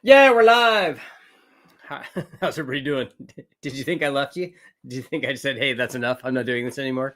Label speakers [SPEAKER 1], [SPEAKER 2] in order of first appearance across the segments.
[SPEAKER 1] Yeah, we're live. How's everybody doing? Did you think I left you? Did you think I said, hey, that's enough? I'm not doing this anymore?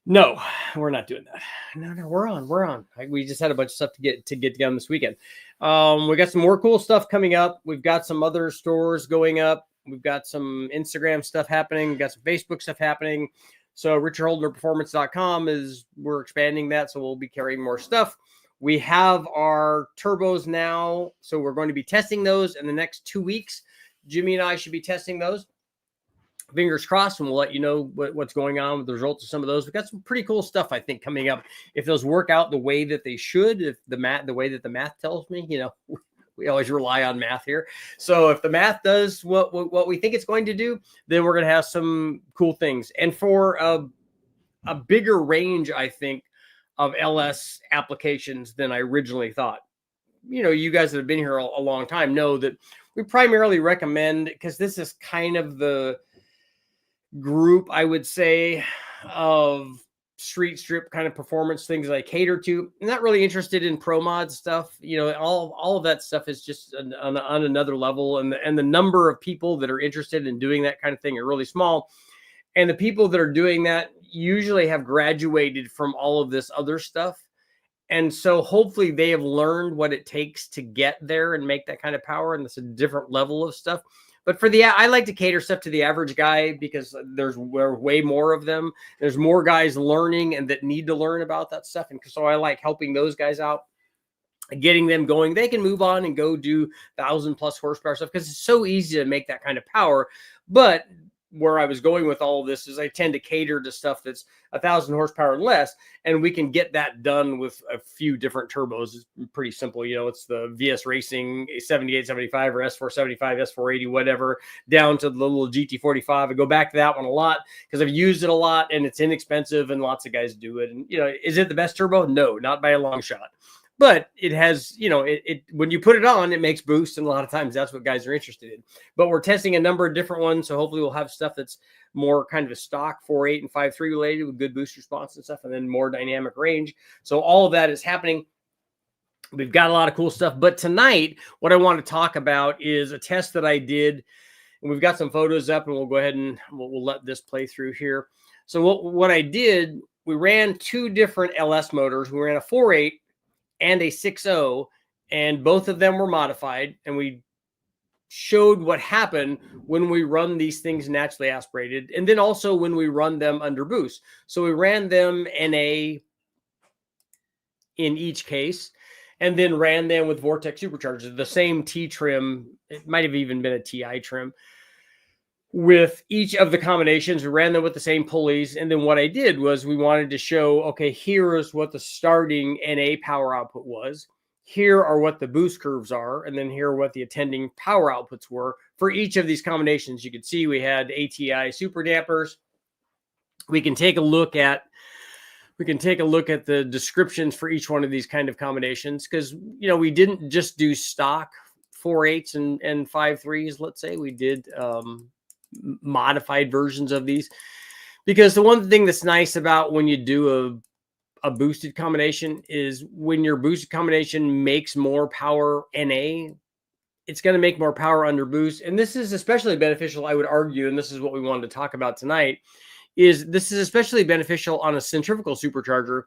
[SPEAKER 1] No, we're not doing that. No, we're on. We're on. We just had a bunch of stuff to get done this weekend. We got some more cool stuff coming up. We've got some other stores going up. We've got some Instagram stuff happening. We've got some Facebook stuff happening. So richardholdenerperformance.com we're expanding that. So we'll be carrying more stuff. We have our turbos now. So we're going to be testing those in the next 2 weeks. Jimmy and I should be testing those. Fingers crossed, and we'll let you know what's going on with the results of some of those. We've got some pretty cool stuff, I think, coming up. If those work out the way that they should, if the way that the math tells me, we always rely on math here. So if the math does what we think it's going to do, then we're going to have some cool things. And for a bigger range, I think, of LS applications than I originally thought. You guys that have been here a long time know that we primarily recommend, because this is kind of the group, I would say, of street strip kind of performance things that I cater to. I'm not really interested in pro mod stuff. All of that stuff is just on another level, and the number of people that are interested in doing that kind of thing are really small. And the people that are doing that usually have graduated from all of this other stuff. And so hopefully they have learned what it takes to get there and make that kind of power. And it's a different level of stuff. But I like to cater stuff to the average guy, because there's way more of them. There's more guys learning and that need to learn about that stuff. And so I like helping those guys out, getting them going. They can move on and go do 1,000+ horsepower stuff, because it's so easy to make that kind of power. But where I was going with all of this is I tend to cater to stuff that's 1,000 horsepower and less, and we can get that done with a few different turbos. It's pretty simple. It's the VS Racing 7875 or S475, S480, whatever, down to the little GT45. I go back to that one a lot because I've used it a lot and it's inexpensive and lots of guys do it. And, is it the best turbo? No, not by a long shot. But it has, when you put it on, it makes boost. And a lot of times that's what guys are interested in. But we're testing a number of different ones. So hopefully we'll have stuff that's more kind of a stock 4.8 and 5.3 related with good boost response and stuff, and then more dynamic range. So all of that is happening. We've got a lot of cool stuff. But tonight, what I want to talk about is a test that I did. And we've got some photos up, and we'll go ahead and we'll let this play through here. So what I did, we ran two different LS motors. We ran a 4.8 and a 6.0, and both of them were modified, and we showed what happened when we run these things naturally aspirated, and then also when we run them under boost. So we ran them NA in each case, and then ran them with Vortech superchargers, the same T trim. It might have even been a TI trim. With each of the combinations, we ran them with the same pulleys. And then what I did was we wanted to show, okay, here is what the starting NA power output was. Here are what the boost curves are. And then here are what the attending power outputs were for each of these combinations. You can see we had ATI super dampers. We can take a look at the descriptions for each one of these kind of combinations, because, we didn't just do stock 4.8s and 5.3s. Let's say we did, modified versions of these, because the one thing that's nice about when you do a boosted combination is when your boosted combination makes more power NA, it's going to make more power under boost. And this is especially beneficial, I would argue, and this is what we wanted to talk about tonight, is this is especially beneficial on a centrifugal supercharger,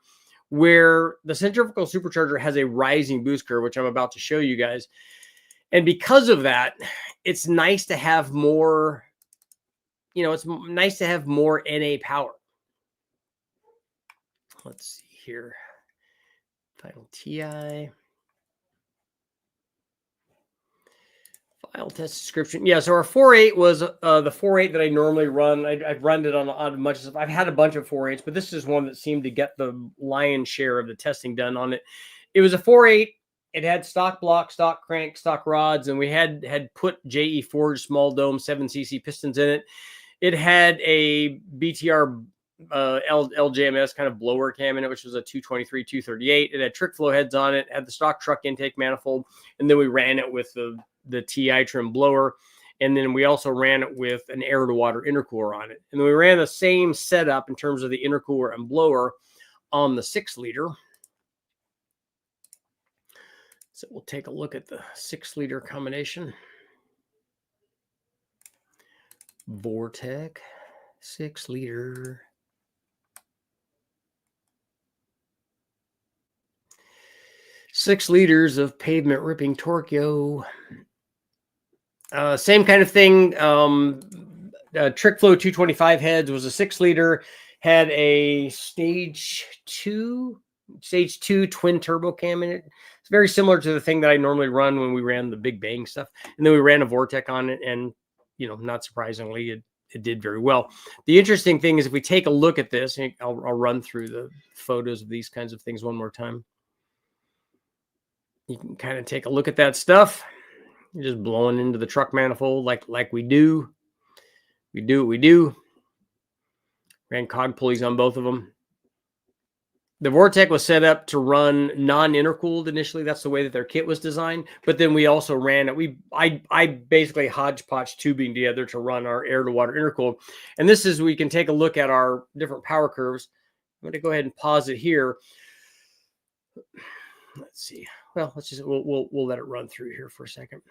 [SPEAKER 1] where the centrifugal supercharger has a rising boost curve, which I'm about to show you guys. And because of that, it's nice to have more, it's nice to have more NA power. Let's see here. Final TI. File test description. Yeah, so our 4.8 was the 4.8 that I normally run. I've run it on a bunch of stuff. I've had a bunch of 4.8s, but this is one that seemed to get the lion's share of the testing done on it. It was a 4.8. It had stock block, stock crank, stock rods, and we had put JE Forged small dome 7cc pistons in it. It had a BTR LJMS kind of blower cam in it, which was a 223, 238. It had trick flow heads on it, had the stock truck intake manifold, and then we ran it with the TI trim blower. And then we also ran it with an air to water intercooler on it. And then we ran the same setup in terms of the intercooler and blower on the 6 liter. So we'll take a look at the 6-liter combination. Vortech 6-liter. Six liters of pavement ripping torque, yo. Same kind of thing. Trick Flow 225 heads was a 6-liter, had a stage two twin turbo cam in it. It's very similar to the thing that I normally run when we ran the Big Bang stuff. And then we ran a Vortech on it, and not surprisingly, it did very well. The interesting thing is if we take a look at this, I'll run through the photos of these kinds of things one more time. You can kind of take a look at that stuff. You're just blowing into the truck manifold like we do. We do. Ran cog pulleys on both of them. The Vortech was set up to run non-intercooled initially. That's the way that their kit was designed. But then we also ran it. I basically hodgepodge tubing together to run our air-to-water intercooled. And this is, we can take a look at our different power curves. I'm going to go ahead and pause it here. Let's see. Well, we'll let it run through here for a second.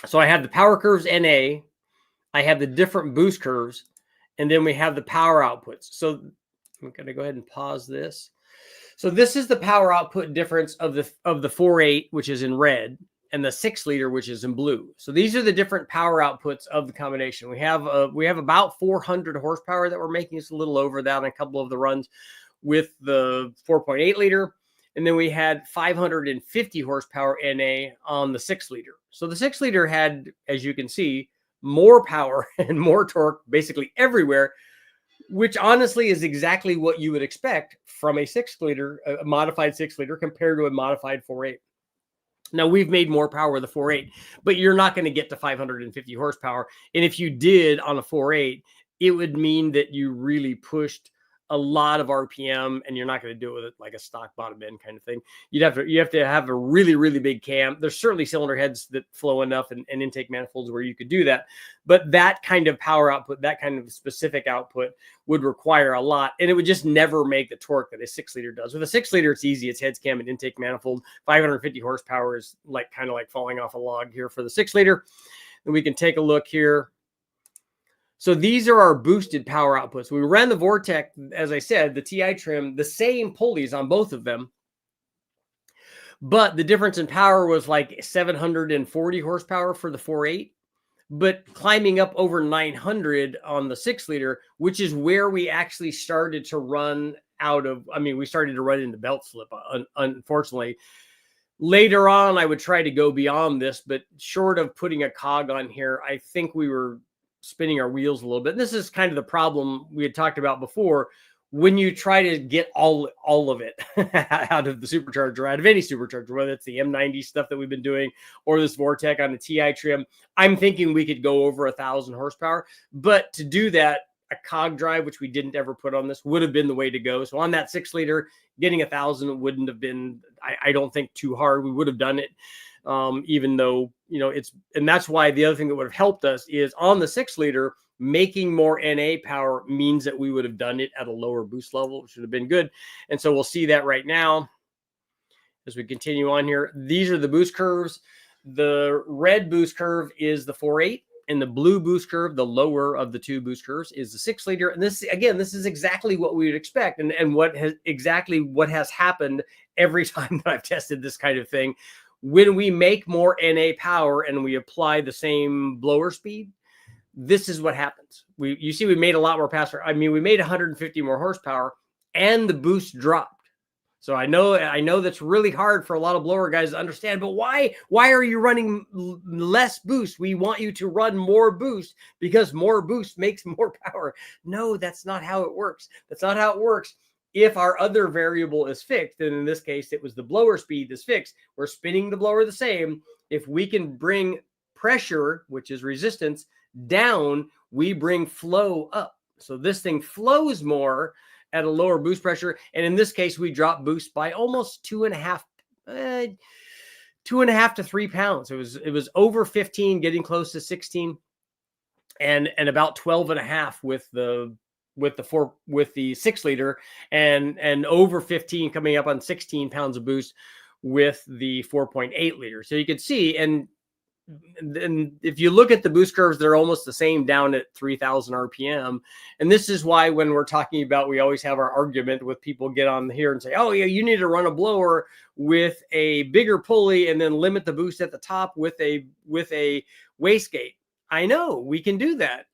[SPEAKER 1] So I have the power curves NA. I have the different boost curves, and then we have the power outputs. So I'm going to go ahead and pause this. So this is the power output difference of the 4.8, which is in red, and the 6-liter, which is in blue. So these are the different power outputs of the combination. We have about 400 horsepower that we're making. It's a little over that on a couple of the runs with the 4.8 liter. And then we had 550 horsepower NA on the 6-liter. So the 6-liter had, as you can see, more power and more torque basically everywhere, which honestly is exactly what you would expect from a 6-liter, a modified 6-liter compared to a modified 4.8. Now, we've made more power with the 4.8, but you're not going to get to 550 horsepower. And if you did on a 4.8, it would mean that you really pushed a lot of RPM, and you're not going to do it with it like a stock bottom end kind of thing. You have to have a really, really big cam. There's certainly cylinder heads that flow enough and intake manifolds where you could do that. But that kind of power output, that kind of specific output would require a lot, and it would just never make the torque that a 6-liter does. With a 6-liter, it's easy. It's heads, cam, and intake manifold. 550 horsepower is kind of like falling off a log here for the 6-liter. And we can take a look here. So these are our boosted power outputs. We ran the Vortech, as I said, the TI trim, the same pulleys on both of them. But the difference in power was like 740 horsepower for the 4.8, but climbing up over 900 on the 6-liter, which is where we actually started to run out of, we started to run into belt slip, unfortunately. Later on, I would try to go beyond this, but short of putting a cog on here, I think we were spinning our wheels a little bit. And this is kind of the problem we had talked about before. When you try to get all of it out of the supercharger, out of any supercharger, whether it's the M90 stuff that we've been doing or this Vortech on the TI trim, I'm thinking we could go over 1,000 horsepower. But to do that, a cog drive, which we didn't ever put on this, would have been the way to go. So on that 6-liter, getting 1,000 wouldn't have been, I don't think, too hard. We would have done it. Even though, and that's why the other thing that would have helped us is on the 6-liter, making more NA power means that we would have done it at a lower boost level, which would have been good. And so we'll see that right now as we continue on here. These are the boost curves. The red boost curve is the 4.8, and the blue boost curve, the lower of the two boost curves, is the 6-liter. And this, again, this is exactly what we would expect, and what has happened every time that I've tested this kind of thing. When we make more NA power and we apply the same blower speed, this is what happens. You see, we made a lot more power. We made 150 more horsepower, and the boost dropped. So I know that's really hard for a lot of blower guys to understand. But why are you running less boost? We want you to run more boost because more boost makes more power. No, that's not how it works. That's not how it works. If our other variable is fixed, and in this case, it was the blower speed is fixed, we're spinning the blower the same. If we can bring pressure, which is resistance, down, we bring flow up. So this thing flows more at a lower boost pressure. And in this case, we drop boost by almost 2.5 to 3 pounds. It was over 15, getting close to 16, and about 12.5 with the 6-liter, and over 15, coming up on 16 pounds of boost with the 4.8 liter. So you can see, and if you look at the boost curves, they're almost the same down at 3,000 RPM. And this is why when we're talking about, we always have our argument with people get on here and say, oh yeah, you need to run a blower with a bigger pulley and then limit the boost at the top with a wastegate. I know we can do that,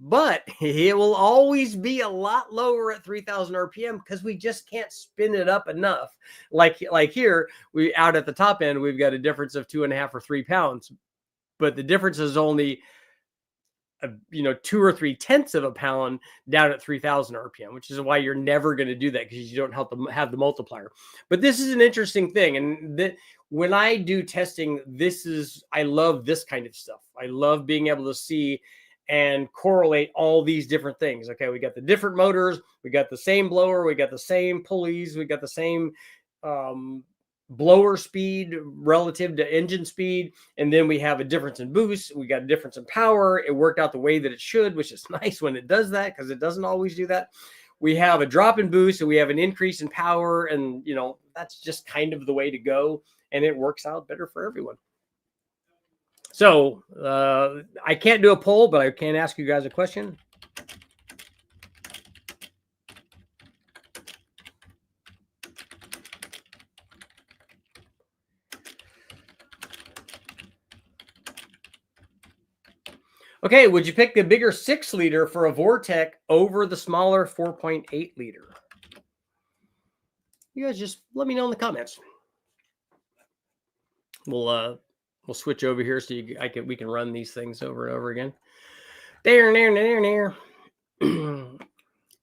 [SPEAKER 1] but it will always be a lot lower at 3,000 RPM because we just can't spin it up enough. Like here, we out at the top end, we've got a difference of 2.5 or 3 pounds, but the difference is only 2 or 3 tenths of a pound down at 3,000 RPM, which is why you're never going to do that, because you don't have the multiplier. But this is an interesting thing, and that when I do testing, I love this kind of stuff. I love being able to see and correlate all these different things. Okay, we got the different motors, we got the same blower, we got the same pulleys, we got the same blower speed relative to engine speed, and then we have a difference in boost, we got a difference in power. It worked out the way that it should, which is nice when it does that, because it doesn't always do that. We have a drop in boost and we have an increase in power, and that's just kind of the way to go, and it works out better for everyone. So I can't do a poll, but I can ask you guys a question. Okay, would you pick the bigger 6 liter for a Vortech over the smaller 4.8 liter? You guys just let me know in the comments. We'll switch over here so we can run these things over and over again. There.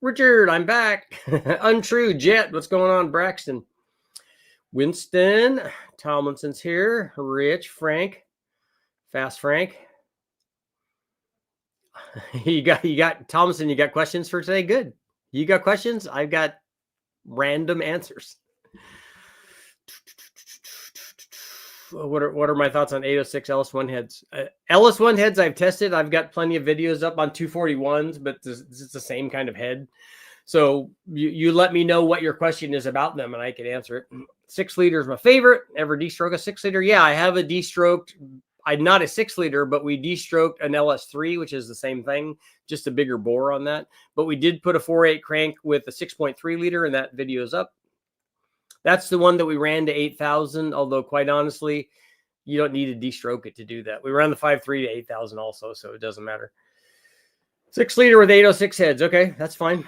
[SPEAKER 1] Richard, I'm back. Untrue, Jet, what's going on? Braxton, Winston, Tomlinson's here. Rich, Frank, Fast Frank. You got Tomlinson. You got questions for today? Good. You got questions? I've got random answers. What are my thoughts on 806 LS1 heads? LS1 heads I've tested. I've got plenty of videos up on 241s, but it's the same kind of head. So you let me know what your question is about them, and I can answer it. 6 liter is my favorite. Ever de-stroke a 6 liter? Yeah, I have a de-stroked. I'm not a 6 liter, but we de-stroked an LS3, which is the same thing, just a bigger bore on that. But we did put a 4.8 crank with a 6.3 liter, and that video is up. That's the one that we ran to 8,000, although quite honestly, you don't need to de-stroke it to do that. We ran the 5.3 to 8,000 also, so it doesn't matter. 6 liter with 806 heads. Okay, that's fine.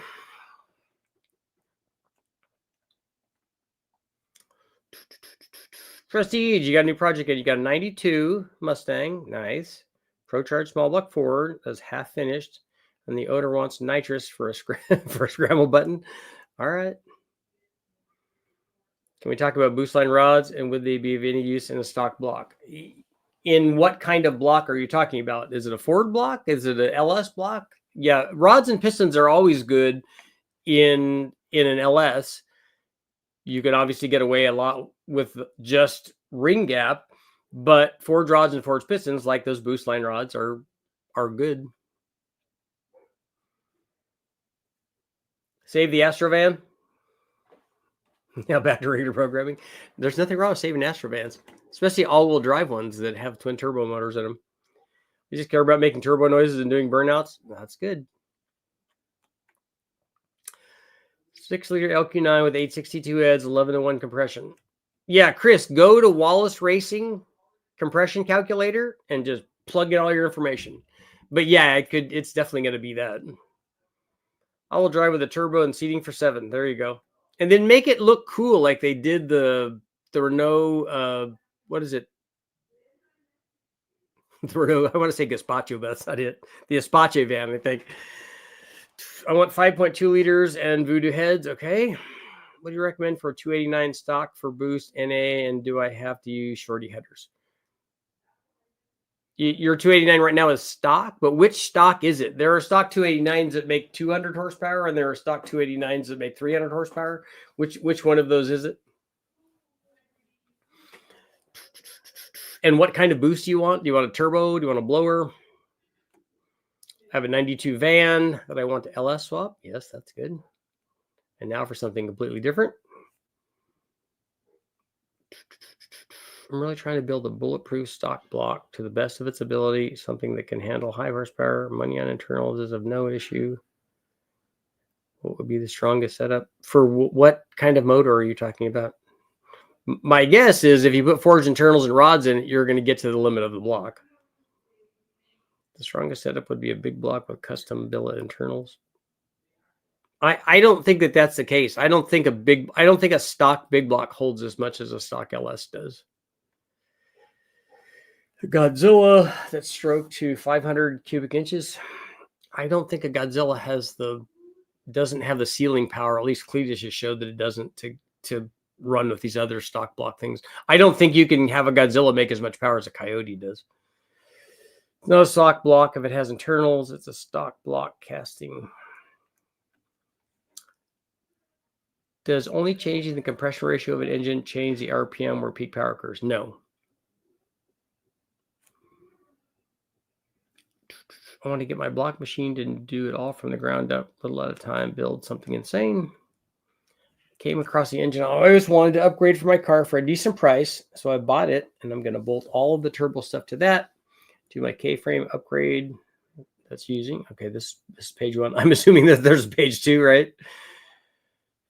[SPEAKER 1] Prestige, you got a new project. You got a 92 Mustang. Nice. ProCharge small block Ford. That's half finished. And the owner wants nitrous for a scramble button. All right. Can we talk about boost line rods, and would they be of any use in a stock block? In what kind of block are you talking about? Is it a Ford block? Is it an LS block? Yeah, rods and pistons are always good in an LS. You can obviously get away a lot with just ring gap, but Ford rods and Ford pistons, like those boost line rods, are good. Save the Astrovan. Yeah, back to regular programming. There's nothing wrong with saving Astrovans, especially all-wheel drive ones that have twin turbo motors in them. You just care about making turbo noises and doing burnouts. That's good. 6 liter LQ9 with 862 heads, 11-to-1 compression. Yeah, Chris, go to Wallace Racing compression calculator and just plug in all your information. But yeah, it's definitely going to be that. I will drive with a turbo and seating for 7. There you go. And then make it look cool, like they did the Renault. What is it? The Renault. I want to say Gazpacho, but that's not it. The Espace van, I think. I want 5.2 liters and Voodoo heads. Okay. What do you recommend for a 289 stock for boost NA? And do I have to use shorty headers? Your 289 right now is stock, but which stock is it? There are stock 289s that make 200 horsepower, and there are stock 289s that make 300 horsepower. Which one of those is it? And what kind of boost do you want? Do you want a turbo? Do you want a blower? I have a 92 van that I want to LS swap. Yes, that's good. And now for something completely different. I'm really trying to build a bulletproof stock block to the best of its ability, something that can handle high horsepower. Money on internals is of no issue. What would be the strongest setup? For what kind of motor are you talking about? My guess is if you put forged internals and rods in it, you're going to get to the limit of the block. The strongest setup would be a big block with custom billet internals. I don't think that that's the case. I don't think a stock big block holds as much as a stock LS does. The Godzilla that's stroked to 500 cubic inches. I don't think a Godzilla doesn't have the sealing power. At least Cletus has showed that it doesn't to run with these other stock block things. I don't think you can have a Godzilla make as much power as a Coyote does. No stock block. If it has internals, it's a stock block casting. Does only changing the compression ratio of an engine change the RPM where peak power occurs? No. I want to get my block machine to do it all from the ground up, little at a time, build something insane. Came across the engine. I always wanted to upgrade for my car for a decent price, so I bought it, and I'm going to bolt all of the turbo stuff to that. Do my K-frame upgrade. That's using. Okay, this is page 1. I'm assuming that there's page 2, right?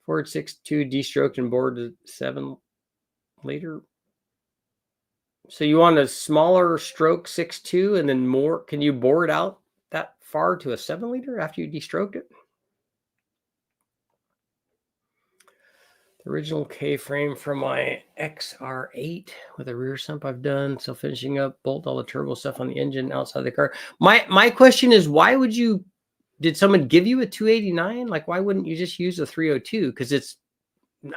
[SPEAKER 1] Ford 6.2 de-stroked and bored 7 liter. So you want a smaller stroke 6.2 and then more? Can you bore it out that far to a 7 liter after you de-stroked it? The original K-frame from my XR8 with a rear sump I've done. So finishing up, bolt all the turbo stuff on the engine outside the car. My question is, why would you? Did someone give you a 289? Like, why wouldn't you just use a 302? Because it's,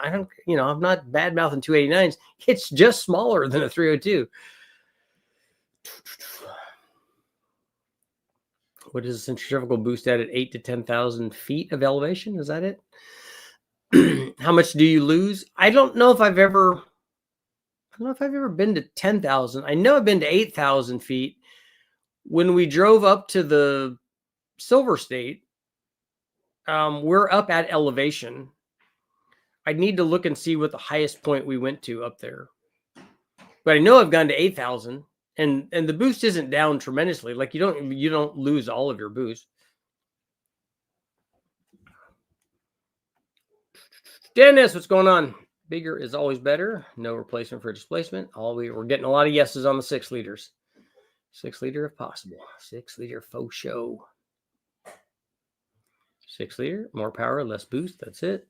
[SPEAKER 1] I'm not bad mouthing 289s. It's just smaller than a 302. What is a centrifugal boost at 8 to 10,000 feet of elevation? Is that it? How much do you lose? I don't know if I've ever been to 10,000. I know I've been to 8,000 feet. When we drove up to the Silver State, we're up at elevation. I'd need to look and see what the highest point we went to up there. But I know I've gone to 8,000, and the boost isn't down tremendously. Like you don't lose all of your boost. Dennis, what's going on? Bigger is always better. No replacement for displacement. We're getting a lot of yeses on the 6 liters. 6 liter if possible. 6 liter faux show. 6 liter, more power, less boost. That's it.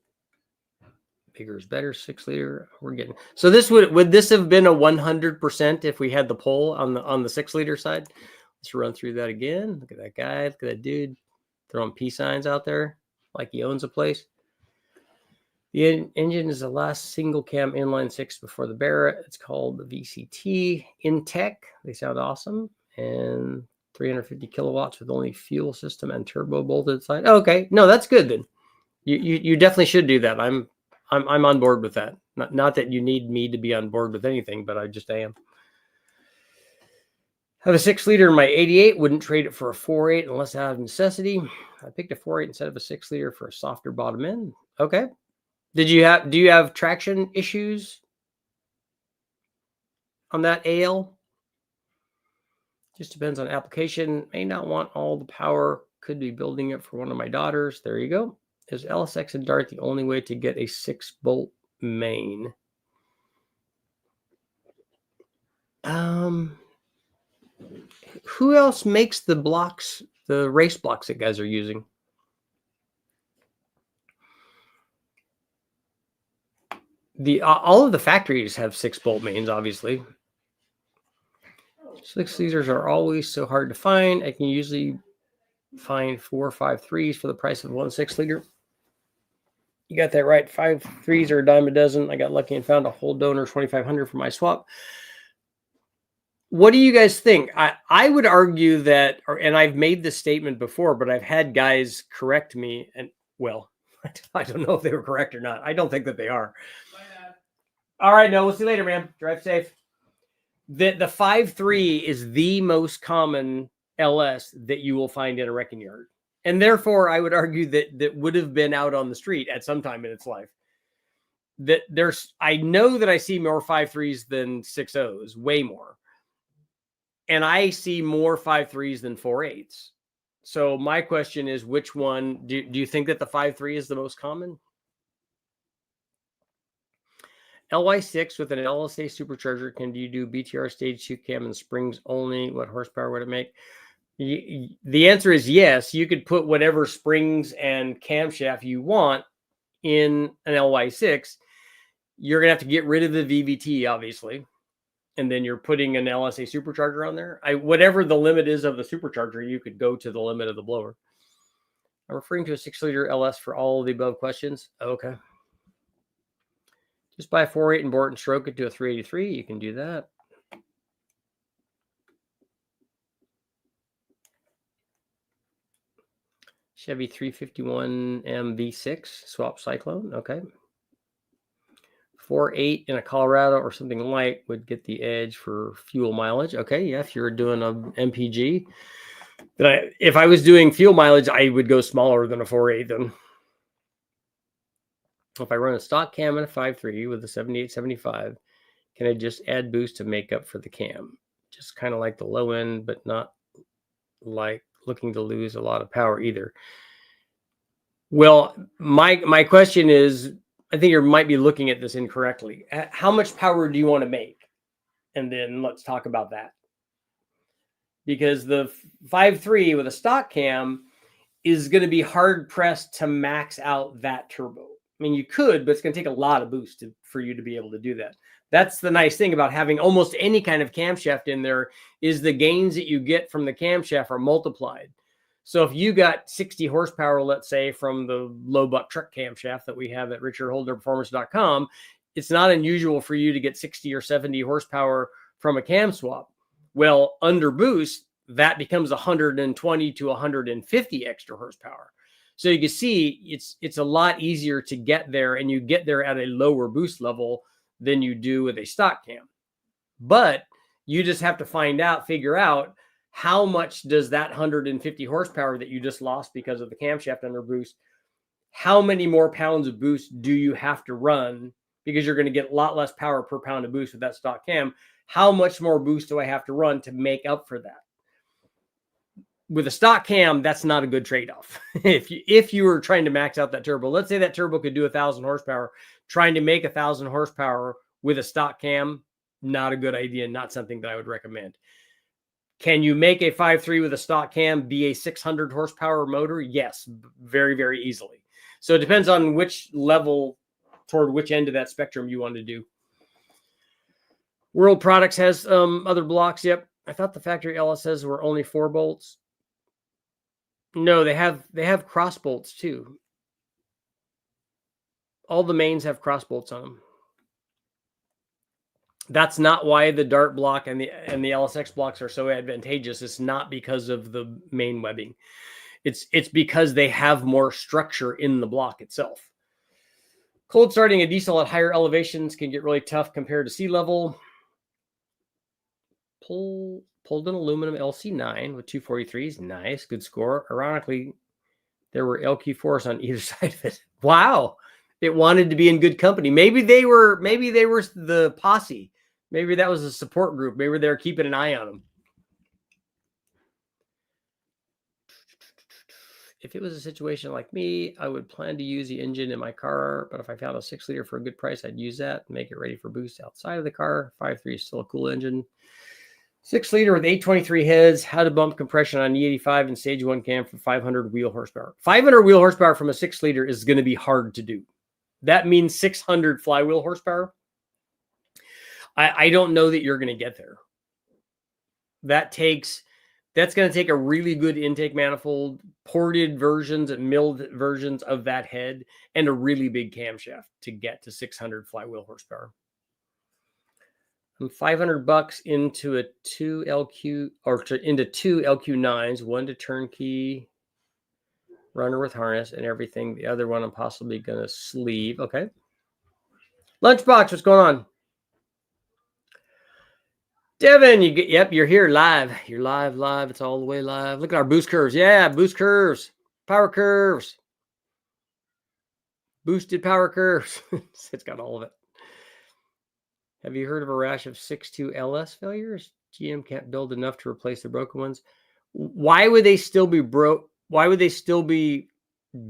[SPEAKER 1] Bigger is better. 6 liter. We're getting. So this would this have been a 100% if we had the poll on the 6 liter side? Let's run through that again. Look at that guy. Look at that dude throwing peace signs out there like he owns a place. The engine is the last single cam inline 6 before the Barrett. It's called the VCT Intech. They sound awesome. And 350 kilowatts with only fuel system and turbo bolted side. Oh, okay, no, that's good then. You definitely should do that. I'm on board with that. Not that you need me to be on board with anything, but I just am. I have a 6 liter in my 88. Wouldn't trade it for a 4.8 unless out of necessity. I picked a 4.8 instead of a 6 liter for a softer bottom end. Okay. Do you have traction issues on that AL? Just depends on application. May not want all the power. Could be building it for one of my daughters. There you go. Is LSX and Dart the only way to get a 6-bolt main? Who else makes the blocks, the race blocks that guys are using? All of the factories have 6-bolt mains, obviously. 6 liters are always so hard to find. I can usually find 4 or 5 3s for the price of one 6 liter. You got that right. 5 3s are a dime a dozen. I got lucky and found a whole donor 2,500 for my swap. What do you guys think? I would argue that, and I've made this statement before, but I've had guys correct me, and well, I don't know if they were correct or not. I don't think that they are. All right, no, we'll see you later, man. Drive safe. The 5.3 is the most common LS that you will find in a wrecking yard. And therefore, I would argue that would have been out on the street at some time in its life. that I know that I see more 5.3s than 6.0s, way more. And I see more 5.3s than 4.8s. So my question is, which one do you think that the 5.3 is the most common? LY6 with an LSA supercharger, can you do BTR stage 2 cam and springs only? What horsepower would it make? The answer is yes. You could put whatever springs and camshaft you want in an LY6. You're going to have to get rid of the VVT, obviously. And then you're putting an LSA supercharger on there. Whatever the limit is of the supercharger, you could go to the limit of the blower. I'm referring to a 6-liter LS for all of the above questions. Okay. Just buy a 4.8 and bore it and stroke it to a 383. You can do that. Chevy 351M V6 swap Cyclone. Okay. 4.8 in a Colorado or something light would get the edge for fuel mileage. Okay. Yeah. If you're doing a MPG, but if I was doing fuel mileage, I would go smaller than a 4.8 then. If I run a stock cam and a 5.3 with a 7875, can I just add boost to make up for the cam? Just kind of like the low end, but not like looking to lose a lot of power either. Well, my question is, I think you might be looking at this incorrectly. How much power do you want to make? And then let's talk about that. Because the 5.3 with a stock cam is going to be hard pressed to max out that turbo. I mean, you could, but it's going to take a lot of boost for you to be able to do that. That's the nice thing about having almost any kind of camshaft in there, is the gains that you get from the camshaft are multiplied. So if you got 60 horsepower, let's say, from the low buck truck camshaft that we have at richardholderperformance.com, it's not unusual for you to get 60 or 70 horsepower from a cam swap. Well, under boost, that becomes 120 to 150 extra horsepower. So you can see it's a lot easier to get there, and you get there at a lower boost level than you do with a stock cam. But you just have to figure out how much does that 150 horsepower that you just lost because of the camshaft under boost, how many more pounds of boost do you have to run? Because you're going to get a lot less power per pound of boost with that stock cam. How much more boost do I have to run to make up for that? With a stock cam, that's not a good trade-off. If you were trying to max out that turbo, let's say that turbo could do 1,000 horsepower, trying to make 1,000 horsepower with a stock cam, not a good idea, not something that I would recommend. Can you make a 5.3 with a stock cam be a 600 horsepower motor? Yes, very, very easily. So it depends on which level, toward which end of that spectrum you want to do. World Products has other blocks. Yep. I thought the factory LSs were only 4 bolts. No, they have cross bolts too. All the mains have cross bolts on them. That's not why the Dart block and the LSX blocks are so advantageous. It's not because of the main webbing. It's because they have more structure in the block itself. Cold starting a diesel at higher elevations can get really tough compared to sea level. Pulled an aluminum LC9 with 243s. Nice, good score. Ironically, there were LQ4s on either side of it. Wow, it wanted to be in good company. Maybe they were the posse. Maybe that was a support group. Maybe they're keeping an eye on them. If it was a situation like me, I would plan to use the engine in my car, but if I found a 6-liter for a good price, I'd use that and make it ready for boost outside of the car. 5.3 is still a cool engine. 6-liter with 823 heads, how to bump compression on E85 and stage 1 cam for 500 wheel horsepower. 500 wheel horsepower from a 6-liter is going to be hard to do. That means 600 flywheel horsepower. I don't know that you're going to get there. That's going to take a really good intake manifold, ported versions and milled versions of that head, and a really big camshaft to get to 600 flywheel horsepower. $500 into a 2 LQ into 2 LQ9s, one to turnkey runner with harness and everything. The other one I'm possibly going to sleeve. Okay. Lunchbox, what's going on? Devin, you're here live. You're live. It's all the way live. Look at our boost curves. Yeah, boost curves, power curves. Boosted power curves. It's got all of it. Have you heard of a rash of 6.2 LS failures? GM can't build enough to replace the broken ones. Why would they still be broke? Why would they still be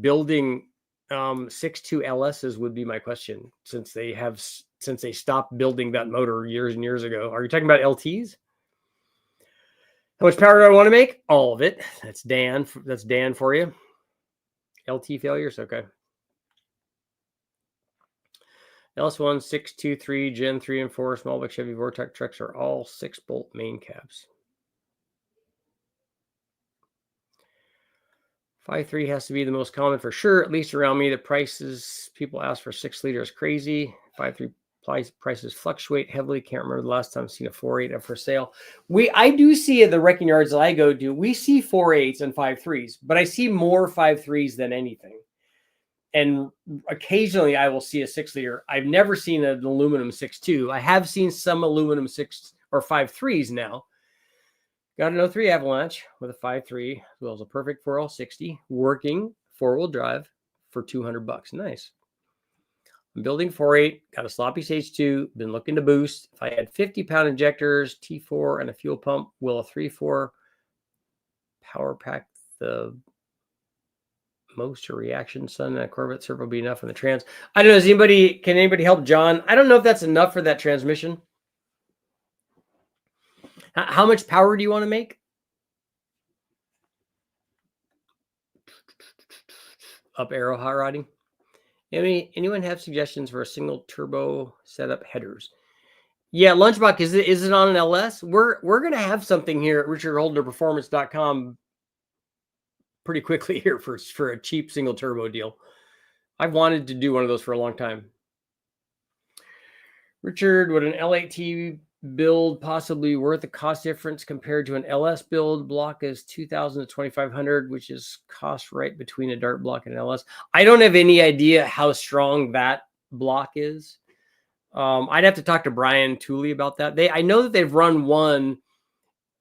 [SPEAKER 1] building 6.2 LSs would be my question, since they stopped building that motor years and years ago. Are you talking about LTs? How much power do I want to make? All of it. That's Dan. That's Dan for you. LT failures. Okay. LS1, 623, Gen 3 and 4 small block Chevy Vortech trucks are all 6-bolt main cabs. 5.3 has to be the most common for sure, at least around me. The prices people ask for 6-liter is crazy. 5.3 prices fluctuate heavily. Can't remember the last time I've seen a 4.8 up for sale. I do see at the wrecking yards that I go to, we see 4.8s and 5.3s, but I see more 5.3s than anything. And occasionally I will see a 6-liter. I've never seen an aluminum 6.2. I have seen some aluminum 6 or 5.3s now. Got an 03 Avalanche with a 5.3, as well as a perfect 4L60, working 4-wheel drive for $200. Nice. I'm building 4.8, got a sloppy stage 2, been looking to boost. If I had 50-pound injectors, T4, and a fuel pump, will a 3.4 power pack the most reaction sun and a Corvette servo be enough in the trans? I don't know. Can anybody help John? I don't know if that's enough for that transmission. How much power do you want to make? Up arrow hot rodding. Anyone have suggestions for a single turbo setup headers? Yeah, Lunchbox, is it on an LS? We're gonna have something here at richardholderperformance.com pretty quickly here for a cheap single turbo deal. I've wanted to do one of those for a long time. Richard, would an L8T build possibly worth the cost difference compared to an LS build? Block is $2,000 to $2,500, which is cost right between a dart block and an LS. I don't have any idea how strong that block is. I'd have to talk to Brian Tooley about that. I know that they've run one,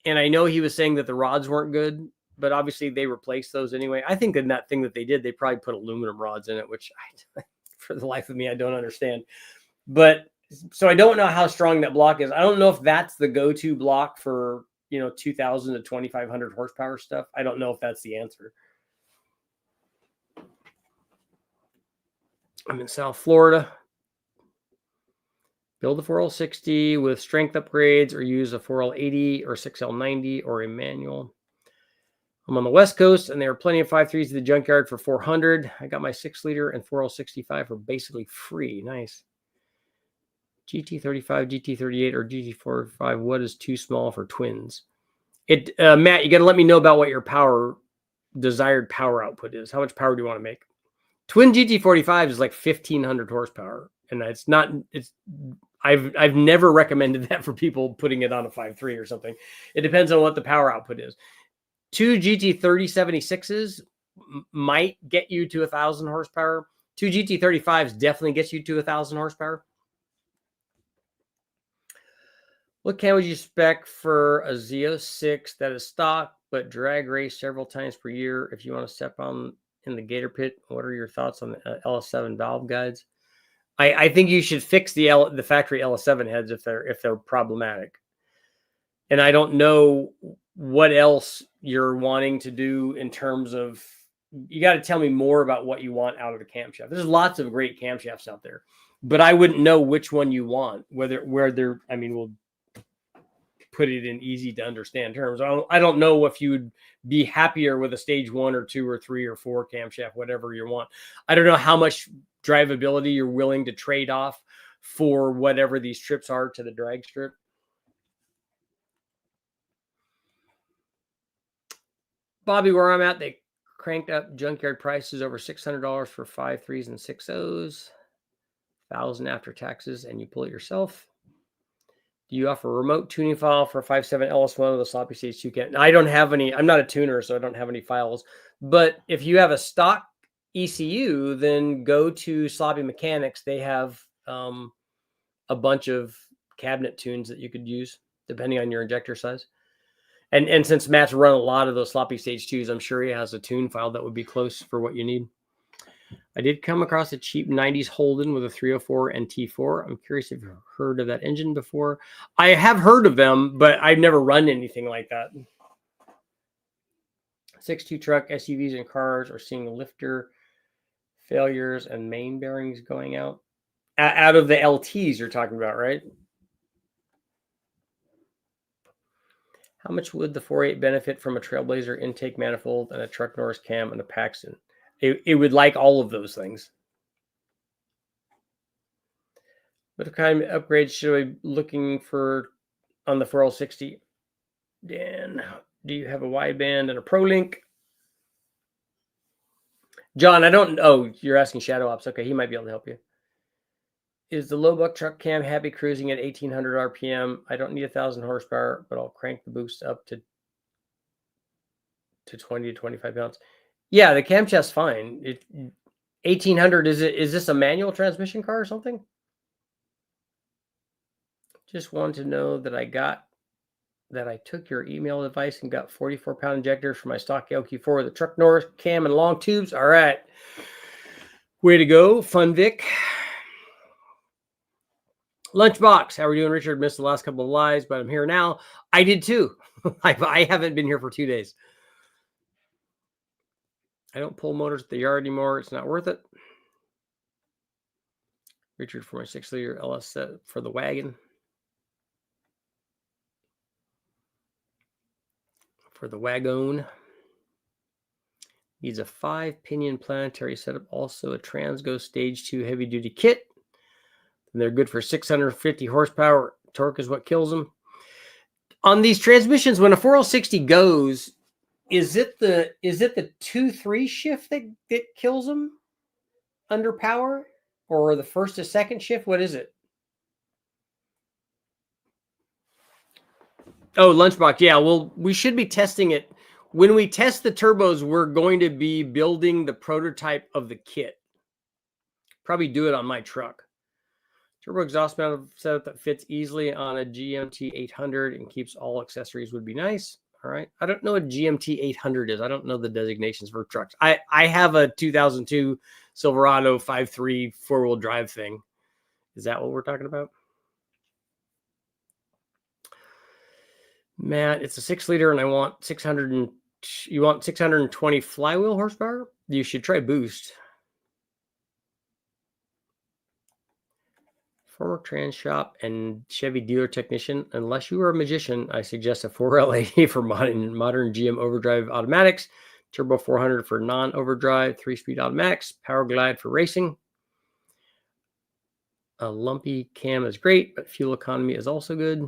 [SPEAKER 1] and I know he was saying that the rods weren't good, but obviously they replaced those anyway. I think in that thing that they did, they probably put aluminum rods in it, which for the life of me, I don't understand. But so I don't know how strong that block is. I don't know if that's the go-to block for, 2,000 to 2,500 horsepower stuff. I don't know if that's the answer. I'm in South Florida. Build a 4L60 with strength upgrades or use a 4L80 or 6L90 or a manual. I'm on the West Coast, and there are plenty of 5.3s at the junkyard for $400. I got my 6-liter and 4L65 for basically free. Nice. GT35, GT38, or GT45, what is too small for twins? Matt, you got to let me know about what your desired power output is. How much power do you want to make? Twin GT45 is like 1,500 horsepower, and I've never recommended that for people putting it on a 5.3 or something. It depends on what the power output is. 2 GT3076s might get you to 1,000 horsepower. 2 GT35s definitely gets you to 1,000 horsepower. What cam would you spec for a Z06 that is stock but drag race several times per year? If you want to step on in the gator pit, what are your thoughts on the LS7 valve guides? I think you should fix the factory LS7 heads if they're problematic. And I don't know what else you're wanting to do in terms of, you got to tell me more about what you want out of the camshaft. There's lots of great camshafts out there, but I wouldn't know which one you want, we'll put it in easy to understand terms. I don't know if you'd be happier with a stage 1 or 2 or 3 or 4 camshaft, whatever you want. I don't know how much drivability you're willing to trade off for whatever these trips are to the drag strip. Bobby, where I'm at, they cranked up junkyard prices over $600 for 5.3s and 6.0s, $1,000 after taxes, and you pull it yourself. Do you offer a remote tuning file for 5.7 LS1 with a sloppy stage 2 cam? I don't have any. I'm not a tuner, so I don't have any files. But if you have a stock ECU, then go to Sloppy Mechanics. They have a bunch of cabinet tunes that you could use depending on your injector size. And since Matt's run a lot of those sloppy stage 2s, I'm sure he has a tune file that would be close for what you need. I did come across a cheap 90s Holden with a 304 and T4. I'm curious if you've heard of that engine before. I have heard of them, but I've never run anything like that. 6.2 truck, SUVs, and cars are seeing lifter failures and main bearings going out. Out of the LTs you're talking about, right? How much would the 4.8 benefit from a Trailblazer intake manifold and a Truck Norris cam and a Paxton? It would like all of those things. What kind of upgrades should I be looking for on the 4L60? Dan, do you have a wideband and a ProLink? John, I don't. Oh, you're asking Shadow Ops. Okay, he might be able to help you. Is the low buck truck cam happy cruising at 1800 RPM? I don't need 1,000 horsepower, but I'll crank the boost up to 20 to 25 pounds. Yeah, the camshaft's fine. 1800, is this a manual transmission car or something? Just wanted to know that I took your email advice and got 44-pound injectors for my stock LQ4 with the Truck Norris cam and long tubes. All right. Way to go, Fun Vic. Lunchbox, how are we doing, Richard? Missed the last couple of lives, but I'm here now. I did too. I haven't been here for 2 days. I don't pull motors at the yard anymore. It's not worth it. Richard for my 6-liter LS set for the wagon. For the wagon. Needs a 5-pinion planetary setup. Also a Transgo Stage 2 heavy-duty kit. And they're good for 650 horsepower. Torque is what kills them. On these transmissions, when a 4L60 goes, is it the 2-3 shift that kills them under power, or the first to second shift? What is it? Oh, Lunchbox. Yeah, well, we should be testing it. When we test the turbos, we're going to be building the prototype of the kit. Probably do it on my truck. Turbo exhaust mount setup that fits easily on a GMT 800 and keeps all accessories would be nice. All right. I don't know what GMT 800 is. I don't know the designations for trucks. I have a 2002 Silverado 5.3 4-wheel drive thing. Is that what we're talking about? Matt, it's a 6-liter and I want 600 and you want 620 flywheel horsepower? You should try boost. Former trans shop and Chevy dealer technician. Unless you are a magician, I suggest a 4L80 for modern GM overdrive automatics, Turbo 400 for non-overdrive, 3-speed automatics, Power Glide for racing. A lumpy cam is great, but fuel economy is also good.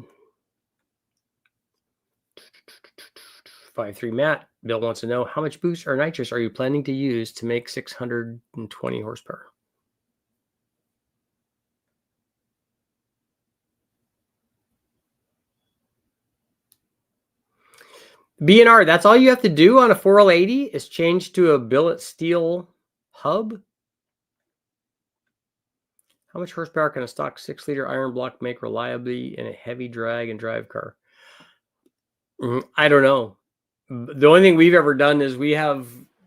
[SPEAKER 1] 5.3 Matt. Bill wants to know, how much boost or nitrous are you planning to use to make 620 horsepower? B&R, that's all you have to do on a 4L80 is change to a billet steel hub. How much horsepower can a stock 6-liter iron block make reliably in a heavy drag and drive car? I don't know. The only thing we've ever done is we've done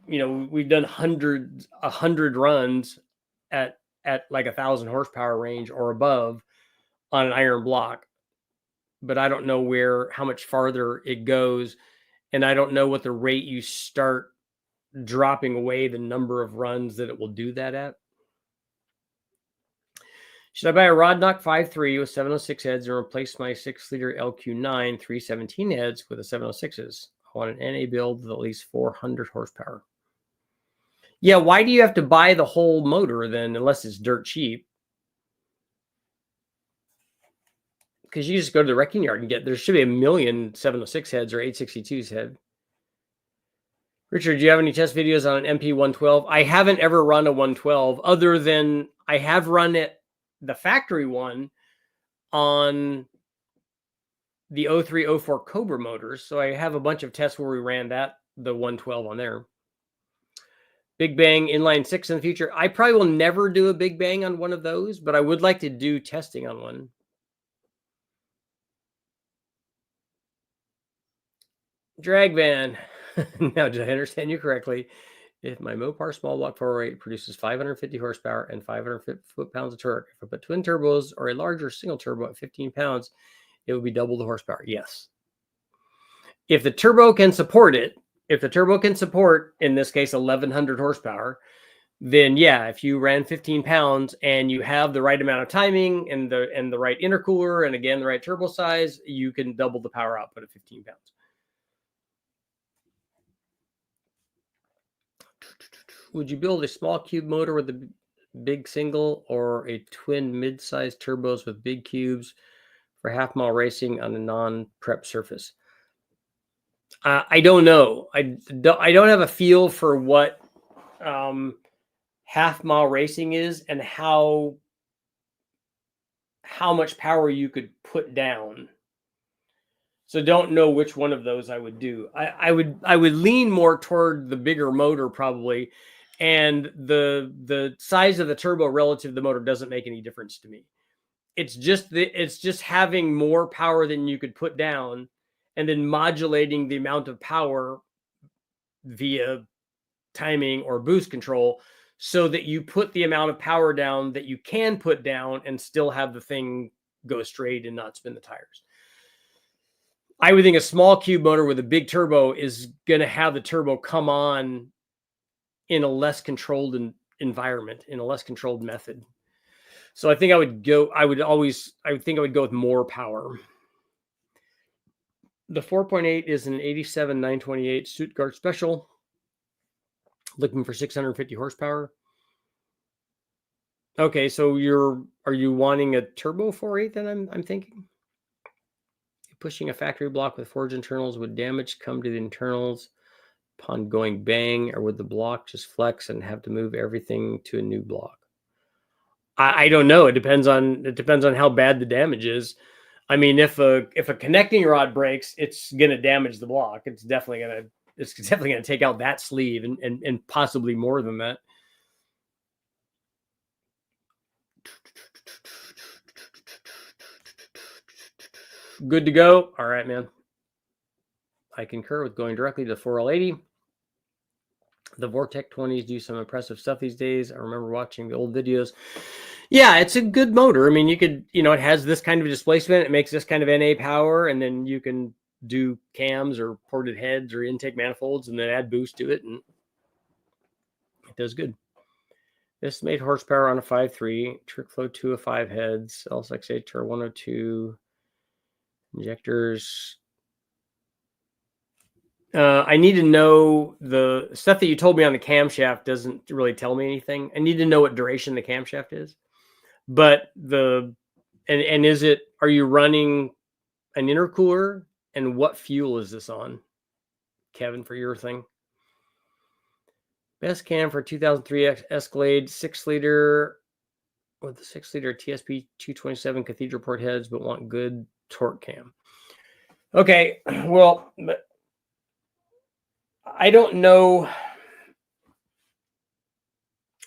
[SPEAKER 1] 100 runs at like 1,000 horsepower range or above on an iron block. But I don't know how much farther it goes. And I don't know what the rate you start dropping away the number of runs that it will do that at. Should I buy a Rodnock 5.3 with 706 heads and replace my 6-liter LQ9 317 heads with a 706s? I want an NA build with at least 400 horsepower. Yeah, why do you have to buy the whole motor then, unless it's dirt cheap? Because you just go to the wrecking yard and there should be a million 706 heads or 862s head. Richard, do you have any test videos on an MP112? I haven't ever run a 112 other than I have run it, the factory one, on the 0304 Cobra motors. So I have a bunch of tests where we ran the 112 on there. Big Bang inline 6 in the future. I probably will never do a Big Bang on one of those, but I would like to do testing on one. Drag van. Now, did I understand you correctly? If my Mopar small block 408 produces 550 horsepower and 500 foot-pounds of torque, if I put twin turbos or a larger single turbo at 15 pounds, it would be double the horsepower. Yes. If the turbo can support it, if the turbo can support, in this case, 1100 horsepower, then yeah, if you ran 15 pounds and you have the right amount of timing and the right intercooler and again the right turbo size, you can double the power output of 15 pounds. Would you build a small cube motor with a big single or a twin mid-sized turbos with big cubes for half-mile racing on a non-prep surface? I don't know. I don't have a feel for what half-mile racing is and how much power you could put down. So don't know which one of those I would do. I would lean more toward the bigger motor probably, and the size of the turbo relative to the motor doesn't make any difference to me. It's just having more power than you could put down, and then modulating the amount of power via timing or boost control, so that you put the amount of power down that you can put down and still have the thing go straight and not spin the tires. I would think a small cube motor with a big turbo is going to have the turbo come on in a less controlled environment, in a less controlled method. So I think I would go with more power. The 4.8 is an 87 928 Stuttgart Special, looking for 650 horsepower. Okay, so are you wanting a turbo 4.8 then I'm thinking? Pushing a factory block with forged internals, would damage come to the internals upon going bang, or would the block just flex and have to move everything to a new block? I don't know. It depends on how bad the damage is. I mean, if a connecting rod breaks, it's gonna damage the block. It's definitely gonna take out that sleeve and possibly more than that. Good to go. All right, man. I concur with going directly to the 4L80. The Vortech 20s do some impressive stuff these days. I remember watching the old videos. Yeah, it's a good motor. I mean, you could, it has this kind of displacement. It makes this kind of NA power, and then you can do cams or ported heads or intake manifolds and then add boost to it, and it does good. Estimated horsepower on a 5.3, trick flow 2 of 5 heads, L6A Tur 102, injectors. I need to know the stuff that you told me on the camshaft doesn't really tell me anything. I need to know what duration the camshaft is. But are you running an intercooler, and what fuel is this on, Kevin, for your thing? Best cam for 2003 Escalade 6-liter with the 6-liter TSP 227 cathedral port heads, but want good torque cam. Okay, well, I don't know.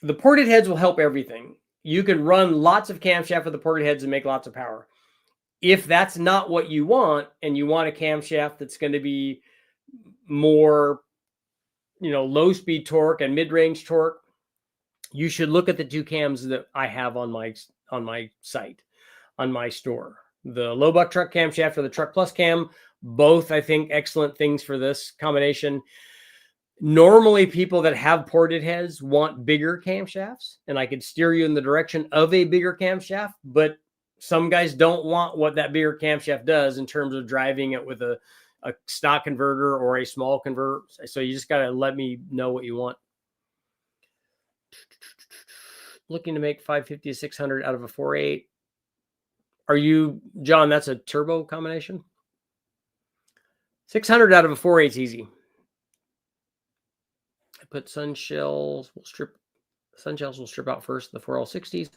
[SPEAKER 1] The ported heads will help everything. You can run lots of camshaft with the ported heads and make lots of power. If that's not what you want, and you want a camshaft that's going to be more, low speed torque and mid-range torque, you should look at the two cams that I have on my site, on my store. The low buck truck camshaft or the Truck Plus cam, both I think excellent things for this combination. Normally, people that have ported heads want bigger camshafts, and I could steer you in the direction of a bigger camshaft, but some guys don't want what that bigger camshaft does in terms of driving it with a stock converter or a small converter. So you just got to let me know what you want. Looking to make 550 to 600 out of a 4.8. Are you, John, that's a turbo combination? 600 out of a 4.8 is easy. I put sun shells will strip out first, the 4L60s.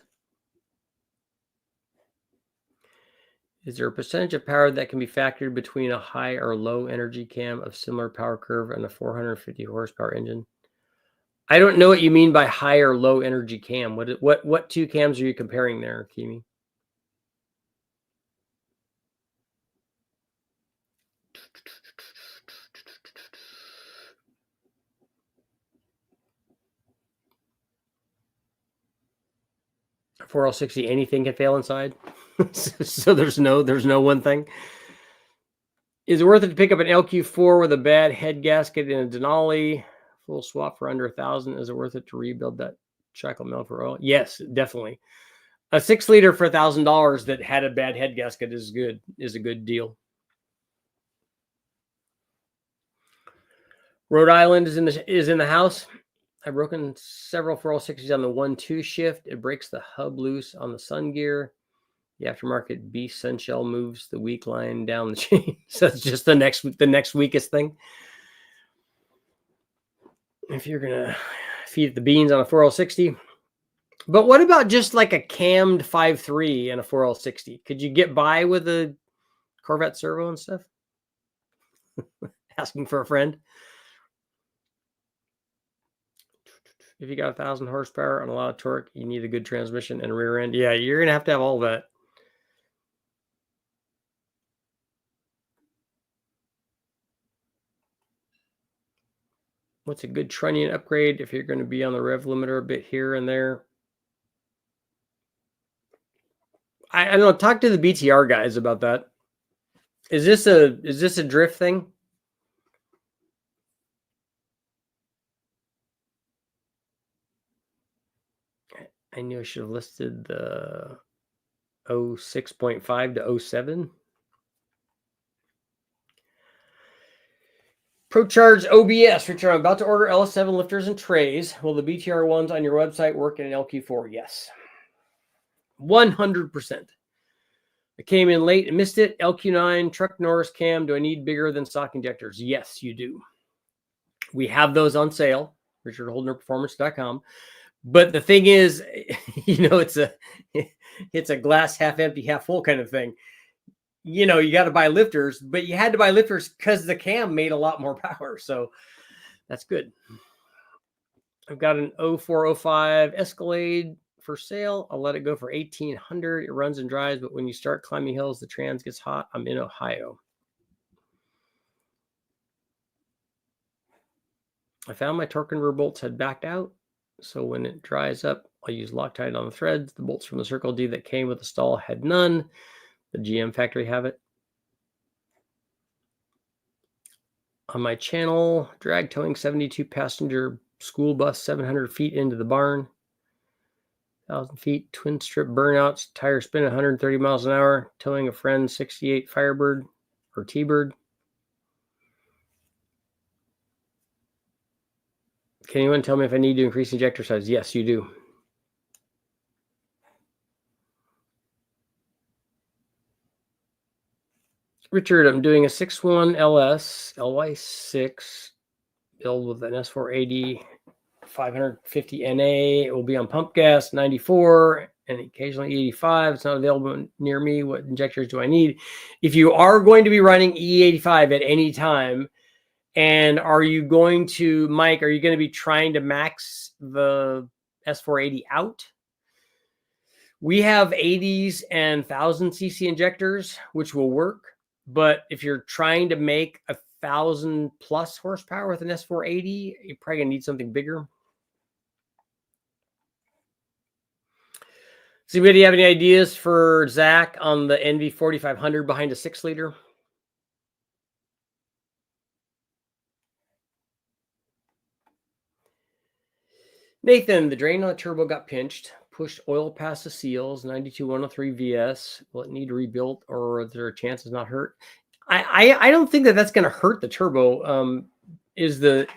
[SPEAKER 1] Is there a percentage of power that can be factored between a high or low energy cam of similar power curve and a 450 horsepower engine? I don't know what you mean by high or low energy cam. What two cams are you comparing there, Kimi? 4L60, anything can fail inside. So there's no one thing. Is it worth it to pick up an LQ4 with a bad head gasket and a Denali full swap for under $1,000? Is it worth it to rebuild that chocolate milk for oil? Yes, definitely. A 6-liter for $1,000 that had a bad head gasket is a good deal. Rhode Island is in the house. I've broken several 4L60s on the 1-2 shift. It breaks the hub loose on the sun gear. The aftermarket B Sunshell moves the weak line down the chain. So it's just the next weakest thing. If you're gonna feed the beans on a 4L60. But what about just like a cammed 5.3 and a 4L60? Could you get by with a Corvette servo and stuff? Asking for a friend. If you got 1,000 horsepower and a lot of torque, you need a good transmission and rear end. Yeah, you're going to have all that. What's a good trunnion upgrade if you're going to be on the rev limiter a bit here and there? I don't know. Talk to the BTR guys about that. Is this a drift thing? I knew I should have listed the 06.5 to 07. ProCharge OBS. Richard, I'm about to order LS7 lifters and trays. Will the BTR ones on your website work in an LQ4? Yes. 100%. I came in late and missed it. LQ9, truck Norris cam. Do I need bigger than stock injectors? Yes, you do. We have those on sale. RichardHoldnerPerformance.com. But the thing is, it's a glass half empty, half full kind of thing. You got to buy lifters, but you had to buy lifters because the cam made a lot more power. So that's good. I've got an 0405 Escalade for sale. I'll let it go for $1,800. It runs and drives, but when you start climbing hills, the trans gets hot. I'm in Ohio. I found my torque converter bolts had backed out. So when it dries up, I'll use Loctite on the threads. The bolts from the Circle D that came with the stall had none. The GM factory have it. On my channel, drag towing 72 passenger school bus 700 feet into the barn. 1,000 feet, twin strip burnouts, tire spin 130 miles an hour, towing a friend 68 Firebird or T-Bird. Can anyone tell me if I need to increase injector size? Yes, you do. Richard, I'm doing a 6.1 LS LY6 build with an S480 550 NA. It will be on pump gas 94 and occasionally 85. It's not available near me. What injectors do I need? If you are going to be running E85 at any time, and are you going to, Mike, are you going to be trying to max the S480 out? We have 80s and 1,000 cc injectors, which will work. But if you're trying to make 1,000 plus horsepower with an S480, you're probably going to need something bigger. So anybody have any ideas for Zach on the NV4500 behind a 6-liter? Nathan, the drain on the turbo got pinched, pushed oil past the seals, 92-103 VS. Will it need rebuilt, or are there chances not hurt? I don't think that's going to hurt the turbo.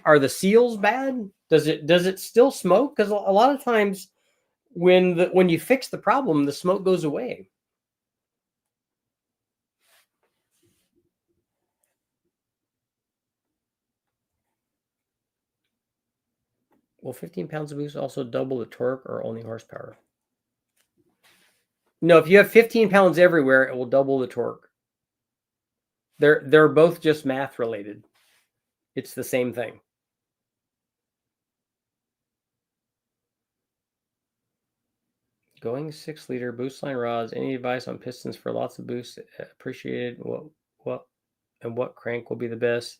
[SPEAKER 1] Are the seals bad? Does it still smoke? Because a lot of times when you fix the problem, the smoke goes away. Will 15 pounds of boost also double the torque or only horsepower? No, if you have 15 pounds everywhere, it will double the torque. They're both just math related. It's the same thing. Going 6-liter boost line rods. Any advice on pistons for lots of boost? Appreciated. What crank will be the best?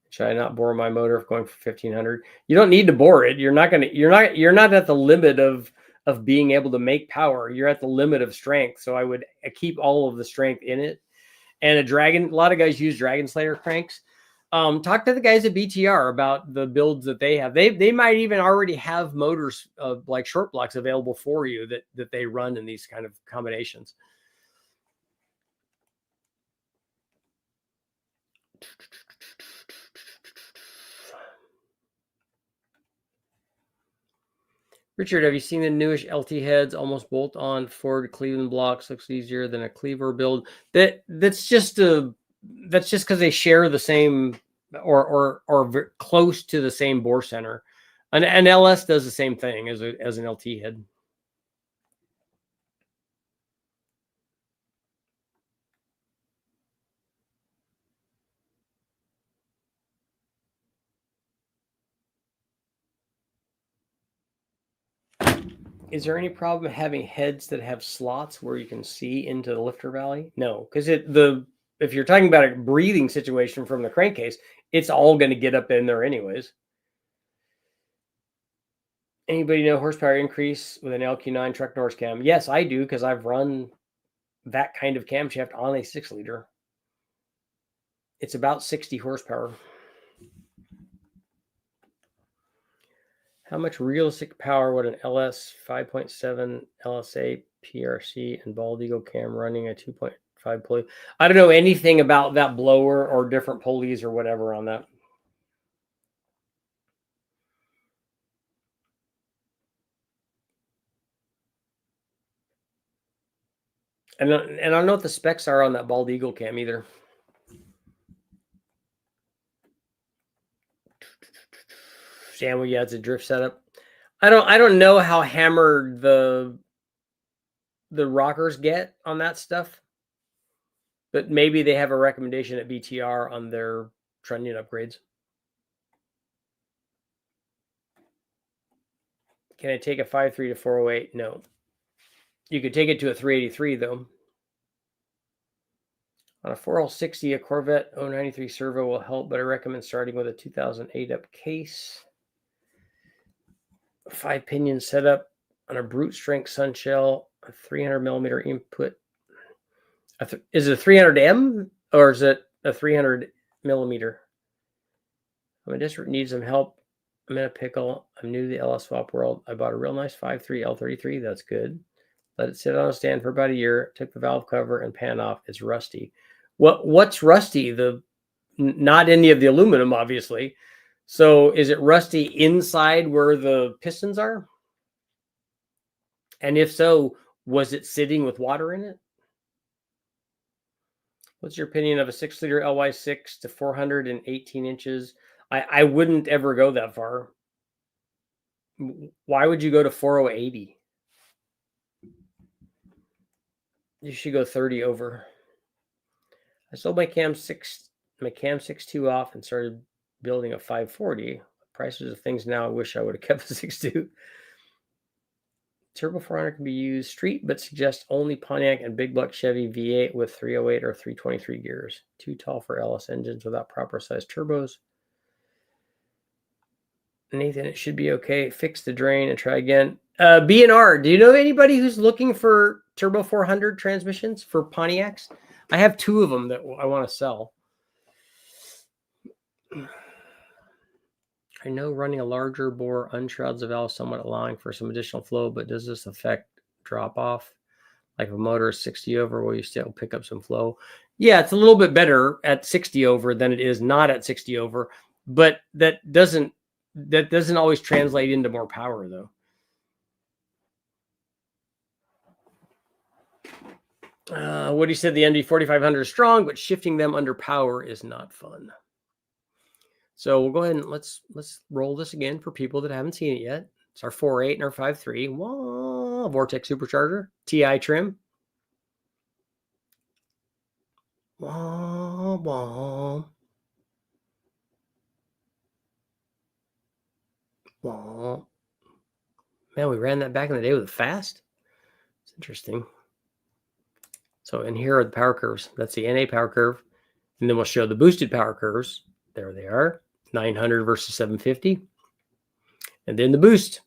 [SPEAKER 1] Should I not bore my motor if going for 1,500? You don't need to bore it. You're not at the limit of of being able to make power. You're at the limit of strength. So I would keep all of the strength in it. And a lot of guys use Dragon Slayer cranks. Talk to the guys at BTR about the builds that they have. They might even already have motors like short blocks available for you that they run in these kind of combinations. Richard, have you seen the newish LT heads? Almost bolt-on Ford Cleveland blocks. Looks easier than a cleaver build. That's just because they share the same or close to the same bore center. An LS does the same thing as an LT head. Is there any problem having heads that have slots where you can see into the lifter valley? No, because if you're talking about a breathing situation from the crankcase, it's all going to get up in there anyways. Anybody know horsepower increase with an LQ9 truck Norris cam? Yes, I do, because I've run that kind of camshaft on a 6-liter. It's about 60 horsepower. How much realistic power would an LS 5.7 LSA PRC and Bald Eagle cam running a 2.5 pulley? I don't know anything about that blower or different pulleys or whatever on that. And I don't know what the specs are on that Bald Eagle cam either. Samuel, yeah, it's a drift setup. I don't know how hammered the rockers get on that stuff, but maybe they have a recommendation at BTR on their trunnion upgrades. Can I take a 5.3 to 408? No. You could take it to a 383 though. On a 4L60, a Corvette 093 servo will help, but I recommend starting with a 2008 up case. A 5-pinion setup on a brute strength sunshell, a 300 millimeter input. Is it a 300M or is it a 300 millimeter? My district needs some help. I'm in a pickle. I'm new to the LS swap world. I bought a real nice 5.3 L33. That's good. Let it sit on a stand for about a year. Took the valve cover and pan off. It's rusty. What's rusty? Not any of the aluminum, obviously. So is it rusty inside where the pistons are? And if so, was it sitting with water in it? What's your opinion of a 6-liter LY6 to 418 inches? I wouldn't ever go that far. Why would you go to 4080? You should go 30 over. I sold my Cam 6.2 off and started building a 540. Prices of things now, I wish I would have kept a 6.2. Turbo 400 can be used street, but suggest only Pontiac and big block Chevy V8 with 308 or 323 gears. Too tall for LS engines without proper sized turbos. Nathan, it should be okay. Fix the drain and try again. B&R, do you know anybody who's looking for Turbo 400 transmissions for Pontiacs? I have 2 of them that I want to sell. I know running a larger bore unshrouds the valve somewhat, allowing for some additional flow, but does this affect drop off? Like if a motor is 60 over, will you still pick up some flow? Yeah, it's a little bit better at 60 over than it is not at 60 over, but that doesn't always translate into more power though. Woody said the ND 4500 is strong, but shifting them under power is not fun. So we'll go ahead and let's roll this again for people that haven't seen it yet. It's our 4.8 and our 5.3. Whoa, Vortech supercharger, TI trim. Whoa, whoa. Whoa. Man, we ran that back in the day with a fast. It's interesting. So in here are the power curves. That's the NA power curve. And then we'll show the boosted power curves. There they are. 900 versus 750. And then the boost.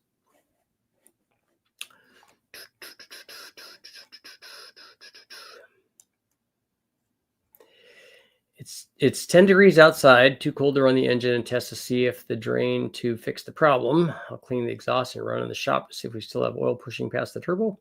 [SPEAKER 1] It's 10 degrees outside, too cold to run the engine and test to see if the drain to fix the problem. I'll clean the exhaust and run in the shop to see if we still have oil pushing past the turbo.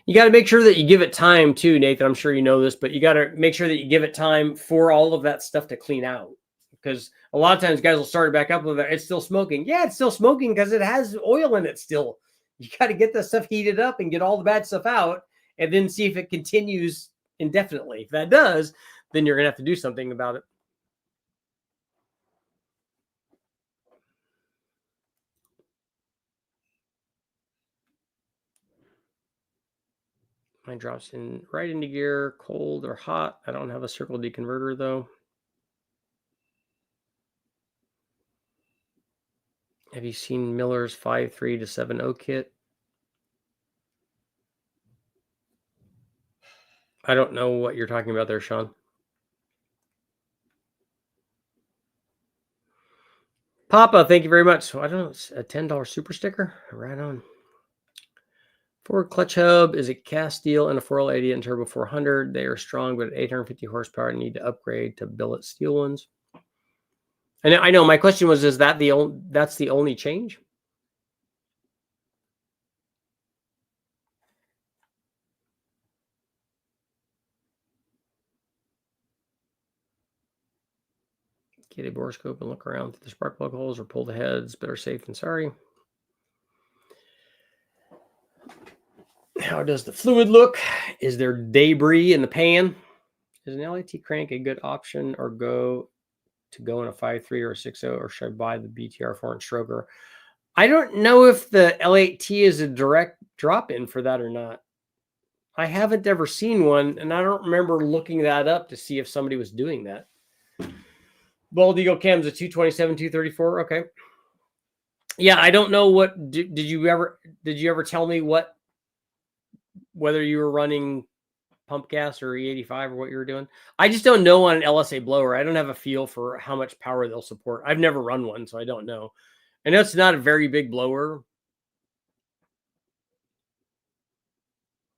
[SPEAKER 1] You got to make sure that you give it time too, Nathan. I'm sure you know this, but you got to make sure that you give it time for all of that stuff to clean out. Because a lot of times guys will start it back up with it. It's still smoking. Yeah, it's still smoking because it has oil in it still. You got to get that stuff heated up and get all the bad stuff out and then see if it continues indefinitely. If that does, then you're going to have to do something about it. Mine drops in right into gear, cold or hot. I don't have a circle deconverter though. Have you seen Miller's 5.3 to 7.0 kit? I don't know what you're talking about there, Sean. Papa, thank you very much. So I don't know, it's a $10 super sticker. Right on. Ford clutch hub is a cast steel and a 4L80 and turbo 400. They are strong, but at 850 horsepower, need to upgrade to billet steel ones. And I know my question was, is that that's the only change? Get a borescope and look around through the spark plug holes or pull the heads. Better safe than sorry. How does the fluid look? Is there debris in the pan? Is an LAT crank a good option or go in a 5.3 or a 6.0, or should I buy the BTR 4-inch stroker? I don't know if the L8T is a direct drop-in for that or not. I haven't ever seen one, and I don't remember looking that up to see if somebody was doing that. Bald Eagle Cam's a 227, 234. Okay. Yeah, I don't know what did you ever tell me whether you were running pump gas or E85 or what you were doing? I just don't know on an LSA blower. I don't have a feel for how much power they'll support. I've never run one, so I don't know. I know it's not a very big blower,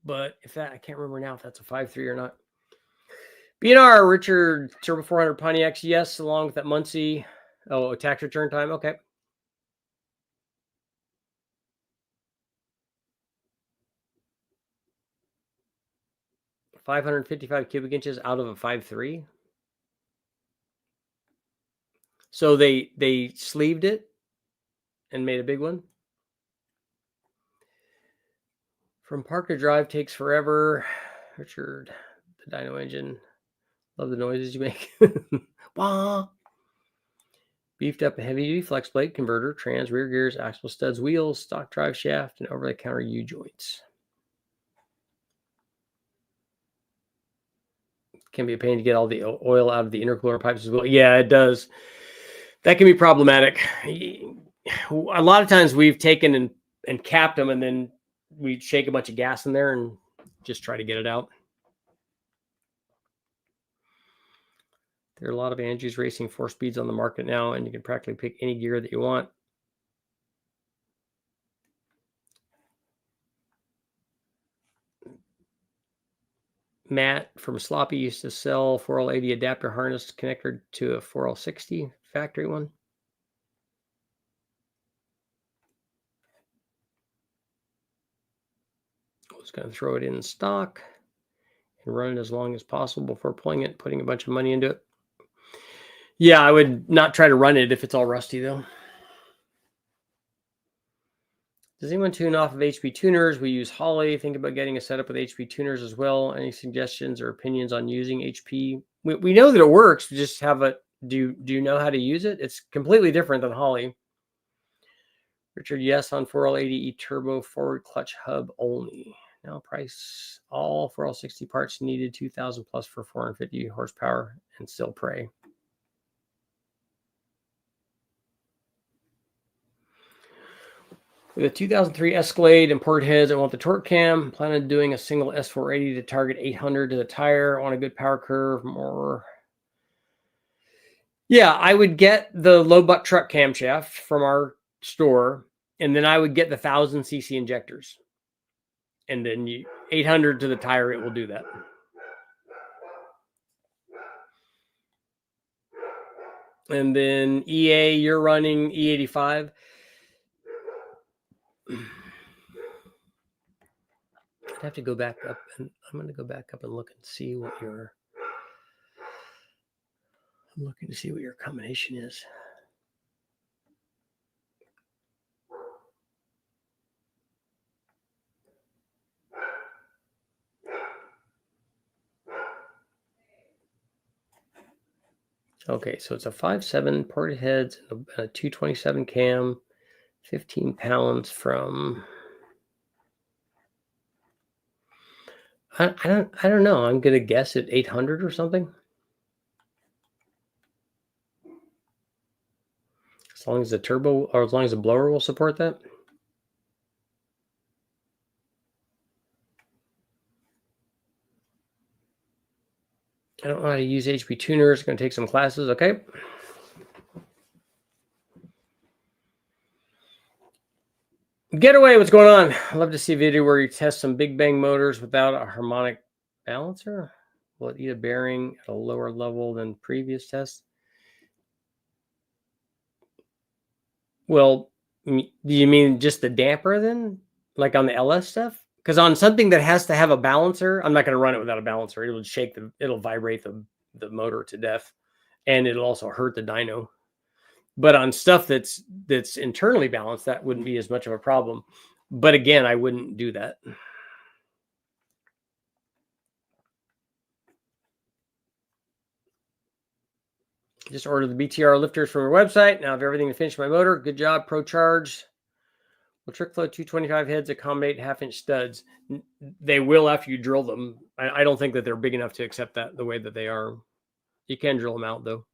[SPEAKER 1] but I can't remember now if that's a 5.3 or not. B&R Richard Turbo 400 Pontiacs, yes, along with that Muncie. Oh, tax return time. Okay. 555 cubic inches out of a 5.3. So they sleeved it and made a big one. From park to drive takes forever. Richard, the dyno engine. Love the noises you make. Wah. Beefed up a heavy-duty flex plate, converter, trans, rear gears, axle studs, wheels, stock drive shaft, and over-the-counter U-joints. Can be a pain to get all the oil out of the intercooler pipes as well. Yeah, it does. That can be problematic. A lot of times we've taken and capped them, and then we shake a bunch of gas in there and just try to get it out. There are a lot of Angie's Racing 4 speeds on the market now, and you can practically pick any gear that you want. Matt from Sloppy used to sell 4L80 adapter harness connector to a 4L60 factory one. I was going to throw it in stock and run it as long as possible before putting a bunch of money into it. Yeah, I would not try to run it if it's all rusty, though. Does anyone tune off of HP tuners? We use Holly. Think about getting a setup with HP tuners as well. Any suggestions or opinions on using HP? We know that it works. We just have it. Do you know how to use it? It's completely different than Holly. Richard, yes, on 4L80E turbo forward clutch hub only. Now price all 4L60 parts needed 2,000 plus for 450 horsepower and still pray. With a 2003 Escalade and port heads, I want the torque cam. I'm planning on doing a single S480 to target 800 to the tire. I want a good power curve, more. Yeah, I would get the low butt truck camshaft from our store, and then I would get the 1,000cc injectors. And then 800 to the tire, it will do that. And then EA, you're running E85. I'd have to go back up, and I'm going to go back up and look and see what your. I'm looking to see what your combination is. Okay, so it's a 5.7 ported heads, a 227 cam, 15 pounds from. I don't know. I'm gonna guess at 800 or something. As long as the turbo, or as long as the blower will support that. I don't know how to use HP tuners. Going to take some classes. Okay. Getaway, what's going on? I'd love to see a video where you test some big bang motors without a harmonic balancer. Will it eat a bearing at a lower level than previous tests? Well, do you mean just the damper then? Like on the LS stuff? Because on something that has to have a balancer, I'm not going to run it without a balancer. It'll shake it'll vibrate the motor to death, and it'll also hurt the dyno. But on stuff that's internally balanced, that wouldn't be as much of a problem. But again, I wouldn't do that. Just order the BTR lifters from your website. Now I have everything to finish my motor. Good job, Pro Charge. Will TrickFlow 225 heads accommodate half-inch studs? They will after you drill them. I don't think that they're big enough to accept that the way that they are. You can drill them out, though.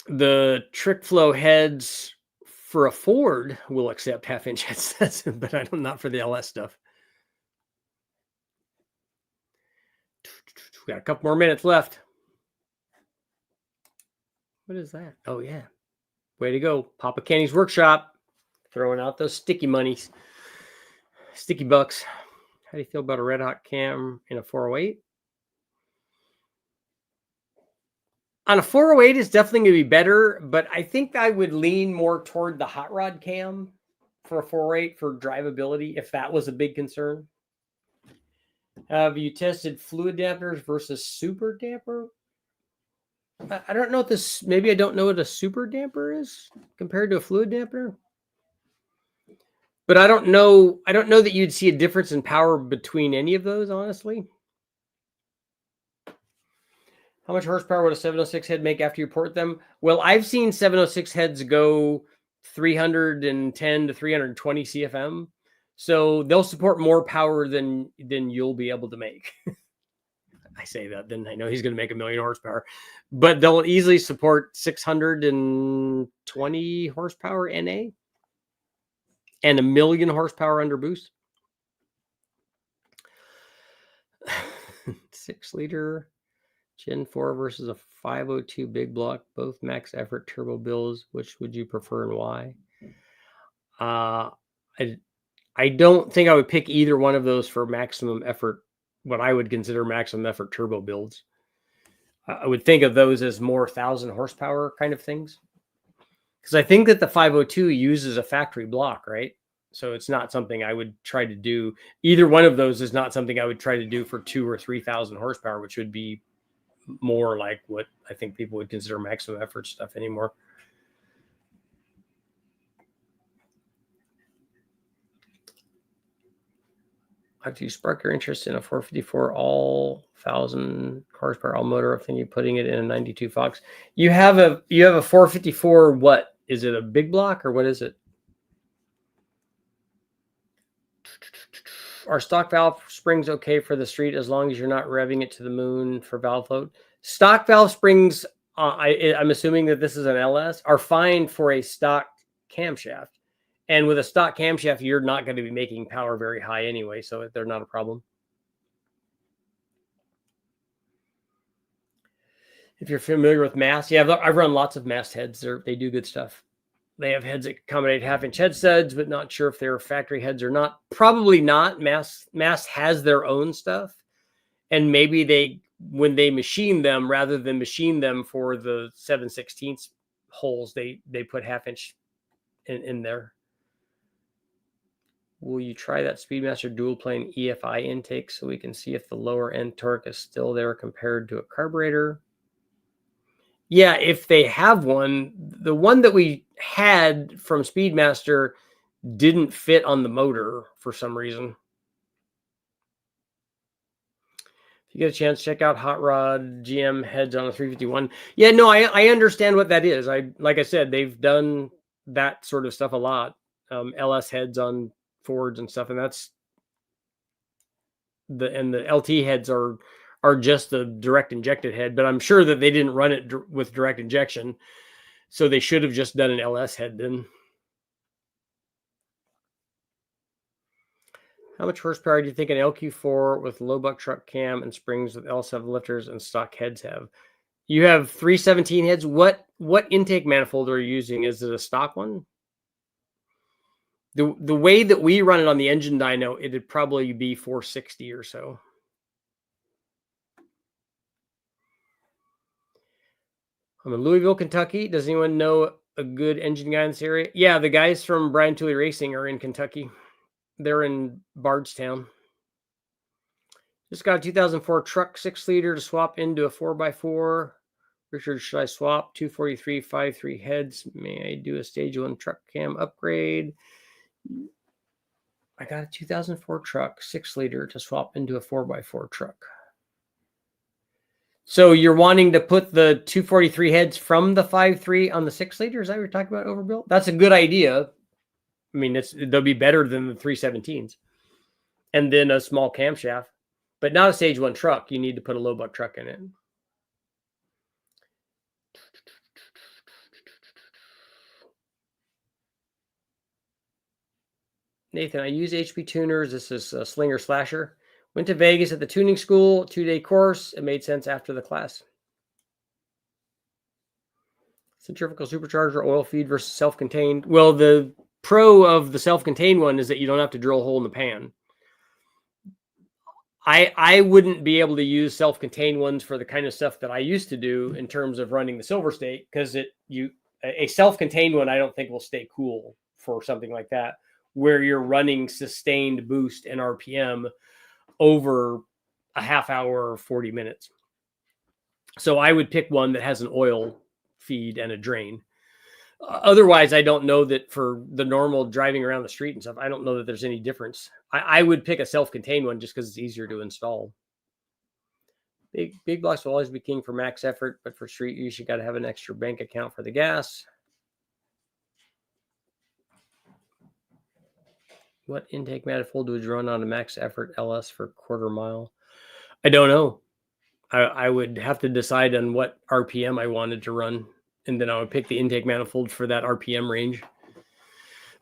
[SPEAKER 1] The TrickFlow heads for a Ford will accept half-inch heads, but I don't, not for the LS stuff. We got a couple more minutes left. What is that? Oh, yeah. Way to go. Papa Kenny's Workshop. Throwing out those sticky monies. Sticky bucks. How do you feel about a red hot cam in a 408? On a 408 is definitely going to be better, but I think I would lean more toward the hot rod cam for a 408 for drivability, if that was a big concern. Have you tested fluid dampers versus super damper? I don't know what this, maybe I don't know what a super damper is compared to a fluid damper. But I don't know that you'd see a difference in power between any of those, honestly. How much horsepower would a 706 head make after you port them? Well, I've seen 706 heads go 310 to 320 CFM. So they'll support more power than you'll be able to make. I say that, then I know he's going to make 1,000,000 horsepower. But they'll easily support 620 horsepower NA and 1,000,000 horsepower under boost. 6-liter Gen 4 versus a 502 big block, both max effort turbo builds. Which would you prefer and why? I don't think I would pick either one of those for maximum effort, what I would consider maximum effort turbo builds. I would think of those as more 1,000 horsepower kind of things. Because I think that the 502 uses a factory block, right? So it's not something I would try to do. Either one of those is not something I would try to do for 2,000 or 3,000 horsepower, which would be more like what I think people would consider maximum effort stuff anymore. How do you spark your interest in a 454 all 1,000 horsepower all motor? I think you're putting it in a 92 Fox. You have a 454. What is it? A big block or what is it? Are stock valve springs okay for the street as long as you're not revving it to the moon for valve float? Stock valve springs, I'm assuming that this is an LS, are fine for a stock camshaft. And with a stock camshaft, you're not going to be making power very high anyway, so they're not a problem. If you're familiar with mast, yeah, I've run lots of mast heads. They do good stuff. They have heads that accommodate 1/2-inch head studs, but not sure if they're factory heads or not. Probably not. Mass has their own stuff, and maybe they, when they machine them, rather than machine them for the 7/16 holes, they put 1/2-inch in there. Will you try that Speedmaster dual plane EFI intake so we can see if the lower end torque is still there compared to a carburetor? Yeah, if they have one. The one that we had from Speedmaster didn't fit on the motor for some reason. If you get a chance, check out Hot Rod GM heads on a 351. Yeah, no, I understand what that is. Like I said, they've done that sort of stuff a lot. LS heads on Fords and stuff, and that's the LT heads are just the direct injected head, but I'm sure that they didn't run it with direct injection, so they should have just done an LS head then. How much horsepower do you think an LQ4 with low buck truck cam and springs with L7 lifters and stock heads have? You have 317 heads. What intake manifold are you using? Is it a stock one? The way that we run it on the engine dyno, it'd probably be 460 or so. I'm in Louisville, Kentucky. Does anyone know a good engine guy in this area? Yeah, the guys from Brian Tooley Racing are in Kentucky. They're in Bardstown. Just got a 2004 truck 6-liter to swap into a 4x4. Richard, should I swap 243 5.3 heads? May I do a stage 1 truck cam upgrade? I got a 2004 truck 6-liter to swap into a 4x4 truck. So you're wanting to put the 243 heads from the 5.3 on the 6-liter? Is that what you're talking about, overbuilt? That's a good idea. I mean, they'll be better than the 317s. And then a small camshaft, but not a stage 1 truck. You need to put a low buck truck in it. Nathan, I use HP tuners. This is a Slinger Slasher. Went to Vegas at the tuning school, 2-day course. It made sense after the class. Centrifugal supercharger, oil feed versus self-contained. Well, the pro of the self-contained one is that you don't have to drill a hole in the pan. I wouldn't be able to use self-contained ones for the kind of stuff that I used to do in terms of running the Silver State, because a self-contained one I don't think will stay cool for something like that, where you're running sustained boost and RPM over a half hour or 40 minutes. So I would pick one that has an oil feed and a drain. Otherwise, I don't know that for the normal driving around the street and stuff, I don't know that there's any difference. I would pick a self-contained one just because it's easier to install. Big blocks will always be king for max effort, but for street use, you got to have an extra bank account for the gas. What intake manifold would you run on a max effort LS for quarter mile? I don't know. I would have to decide on what RPM I wanted to run, and then I would pick the intake manifold for that RPM range.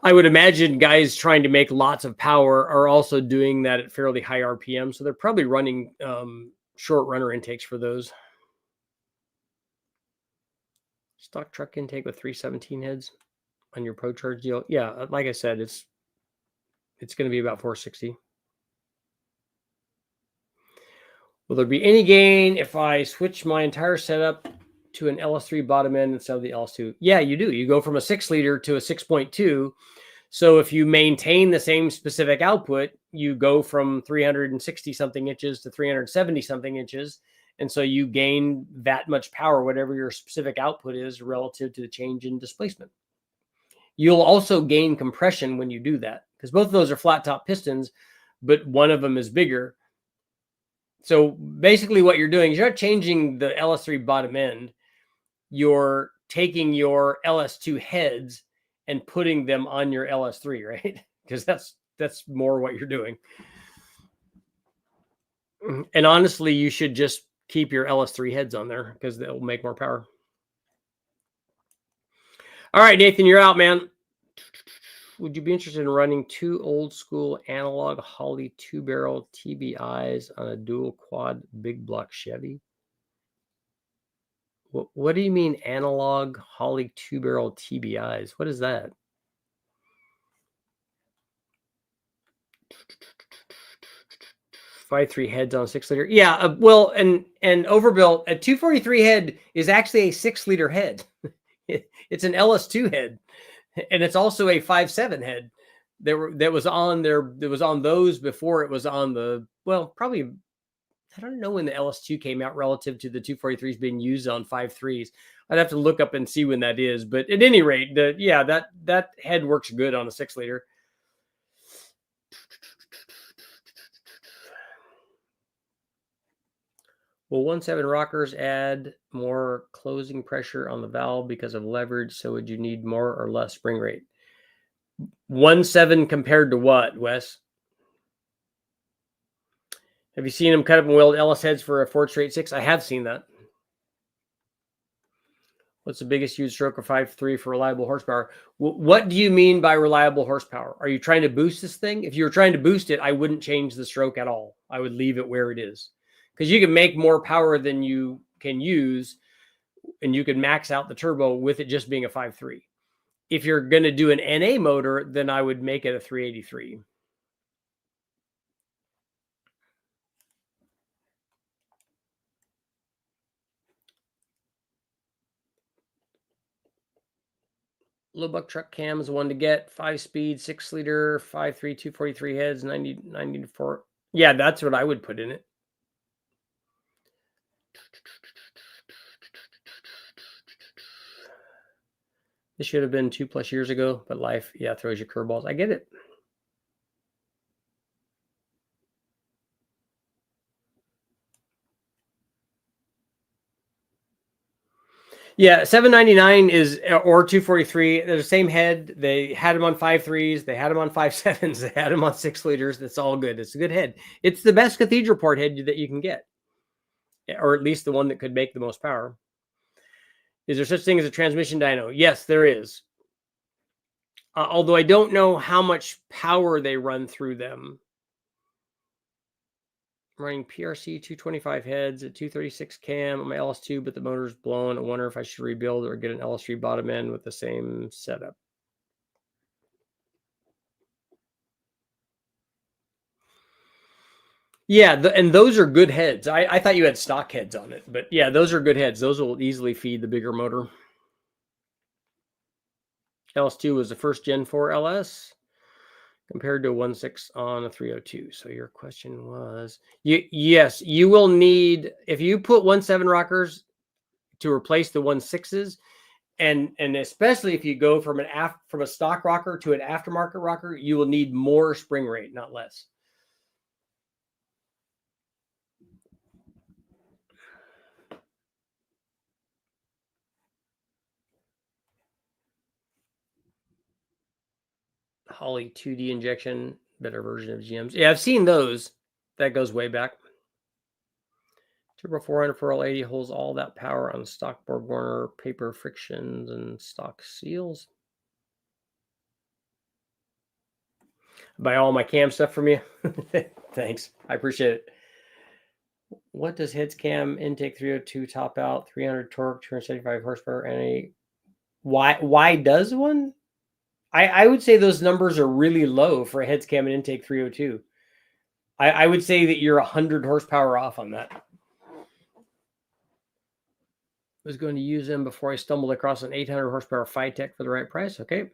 [SPEAKER 1] I would imagine guys trying to make lots of power are also doing that at fairly high RPM, so they're probably running short runner intakes for those. Stock truck intake with 317 heads on your Pro Charge deal. Yeah, like I said, it's going to be about 460. Will there be any gain if I switch my entire setup to an LS3 bottom end instead of the LS2? Yeah, you do. You go from a 6-liter to a 6.2. So if you maintain the same specific output, you go from 360 something inches to 370 something inches. And so you gain that much power, whatever your specific output is relative to the change in displacement. You'll also gain compression when you do that, because both of those are flat top pistons, but one of them is bigger. So basically what you're doing is you're not changing the LS3 bottom end. You're taking your LS2 heads and putting them on your LS3, right? Because that's more what you're doing. And honestly, you should just keep your LS3 heads on there because they'll make more power. All right, Nathan, you're out, man. Would you be interested in running 2 old school analog Holley 2-barrel TBIs on a dual quad big block Chevy? What do you mean analog Holly 2-barrel TBIs? What is that? .53 heads on a 6-liter. Yeah, well, and overbuilt, a 243 head is actually a 6-liter head. It's an LS2 head, and it's also a 5.7 head. That was on those before it was on the, well, probably, I don't know when the LS2 came out relative to the 243s being used on 5.3s. I'd have to look up and see when that is. But at any rate, that head works good on a 6-liter. Will 1.7 rockers add more closing pressure on the valve because of leverage? So would you need more or less spring rate? 1.7 compared to what, Wes? Have you seen them cut up and weld LS heads for a Ford Straight 6? I have seen that. What's the biggest used stroke of 5.3 for reliable horsepower? What do you mean by reliable horsepower? Are you trying to boost this thing? If you were trying to boost it, I wouldn't change the stroke at all. I would leave it where it is, because you can make more power than you can use, and you can max out the turbo with it just being a 5.3. If you're going to do an NA motor, then I would make it a 383. Low buck truck cam is one to get. 5-speed, 6-liter, 5.3, 243 heads, 94. Yeah, that's what I would put in it. This should have been 2+ years ago, but life, throws you curveballs. I get it. Yeah, 799 is, or 243. They're the same head. They had them on 5.3s. They had them on 5.7s. They had them on 6-liters. That's all good. It's a good head. It's the best cathedral port head that you can get, or at least the one that could make the most power. Is there such thing as a transmission dyno? Yes, there is. Although I don't know how much power they run through them. I'm running PRC 225 heads at 236 cam on my LS2, but the motor's blown. I wonder if I should rebuild or get an LS3 bottom end with the same setup. Yeah, and those are good heads. I thought you had stock heads on it, but yeah, those are good heads. Those will easily feed the bigger motor. LS2 was the first Gen 4 LS compared to a 1.6 on a 302. So your question was, yes, you will need, if you put 1.7 rockers to replace the 1.6s, and especially if you go from a stock rocker to an aftermarket rocker, you will need more spring rate, not less. Holly 2D injection, better version of GM's. Yeah, I've seen those. That goes way back. Turbo 400 for all 80 holds all that power on stock Borg Warner, paper frictions, and stock seals. Buy all my cam stuff from you. Thanks. I appreciate it. What does heads cam intake 302 top out? 300 torque, 275 horsepower, and a why does one? I would say those numbers are really low for a heads cam and intake 302. I would say that you're 100 horsepower off on that. I was going to use them before I stumbled across an 800 horsepower Vortech for the right price. Okay.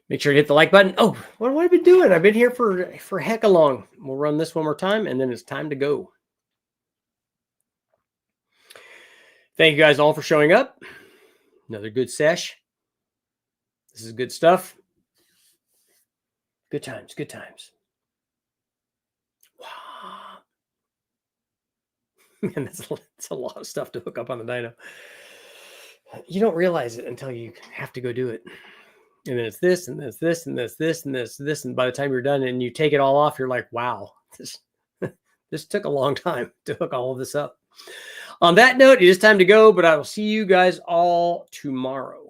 [SPEAKER 1] Make sure to hit the like button. Oh, what have I been doing? I've been here for heck a long. We'll run this one more time, and then it's time to go. Thank you guys all for showing up. Another good sesh. This is good stuff. Good times, good times. Wow. Man, that's a lot of stuff to hook up on the dyno. You don't realize it until you have to go do it. And then it's this, and this, and this, and this. And by the time you're done and you take it all off, you're like, wow, this took a long time to hook all of this up. On that note, it is time to go, but I will see you guys all tomorrow.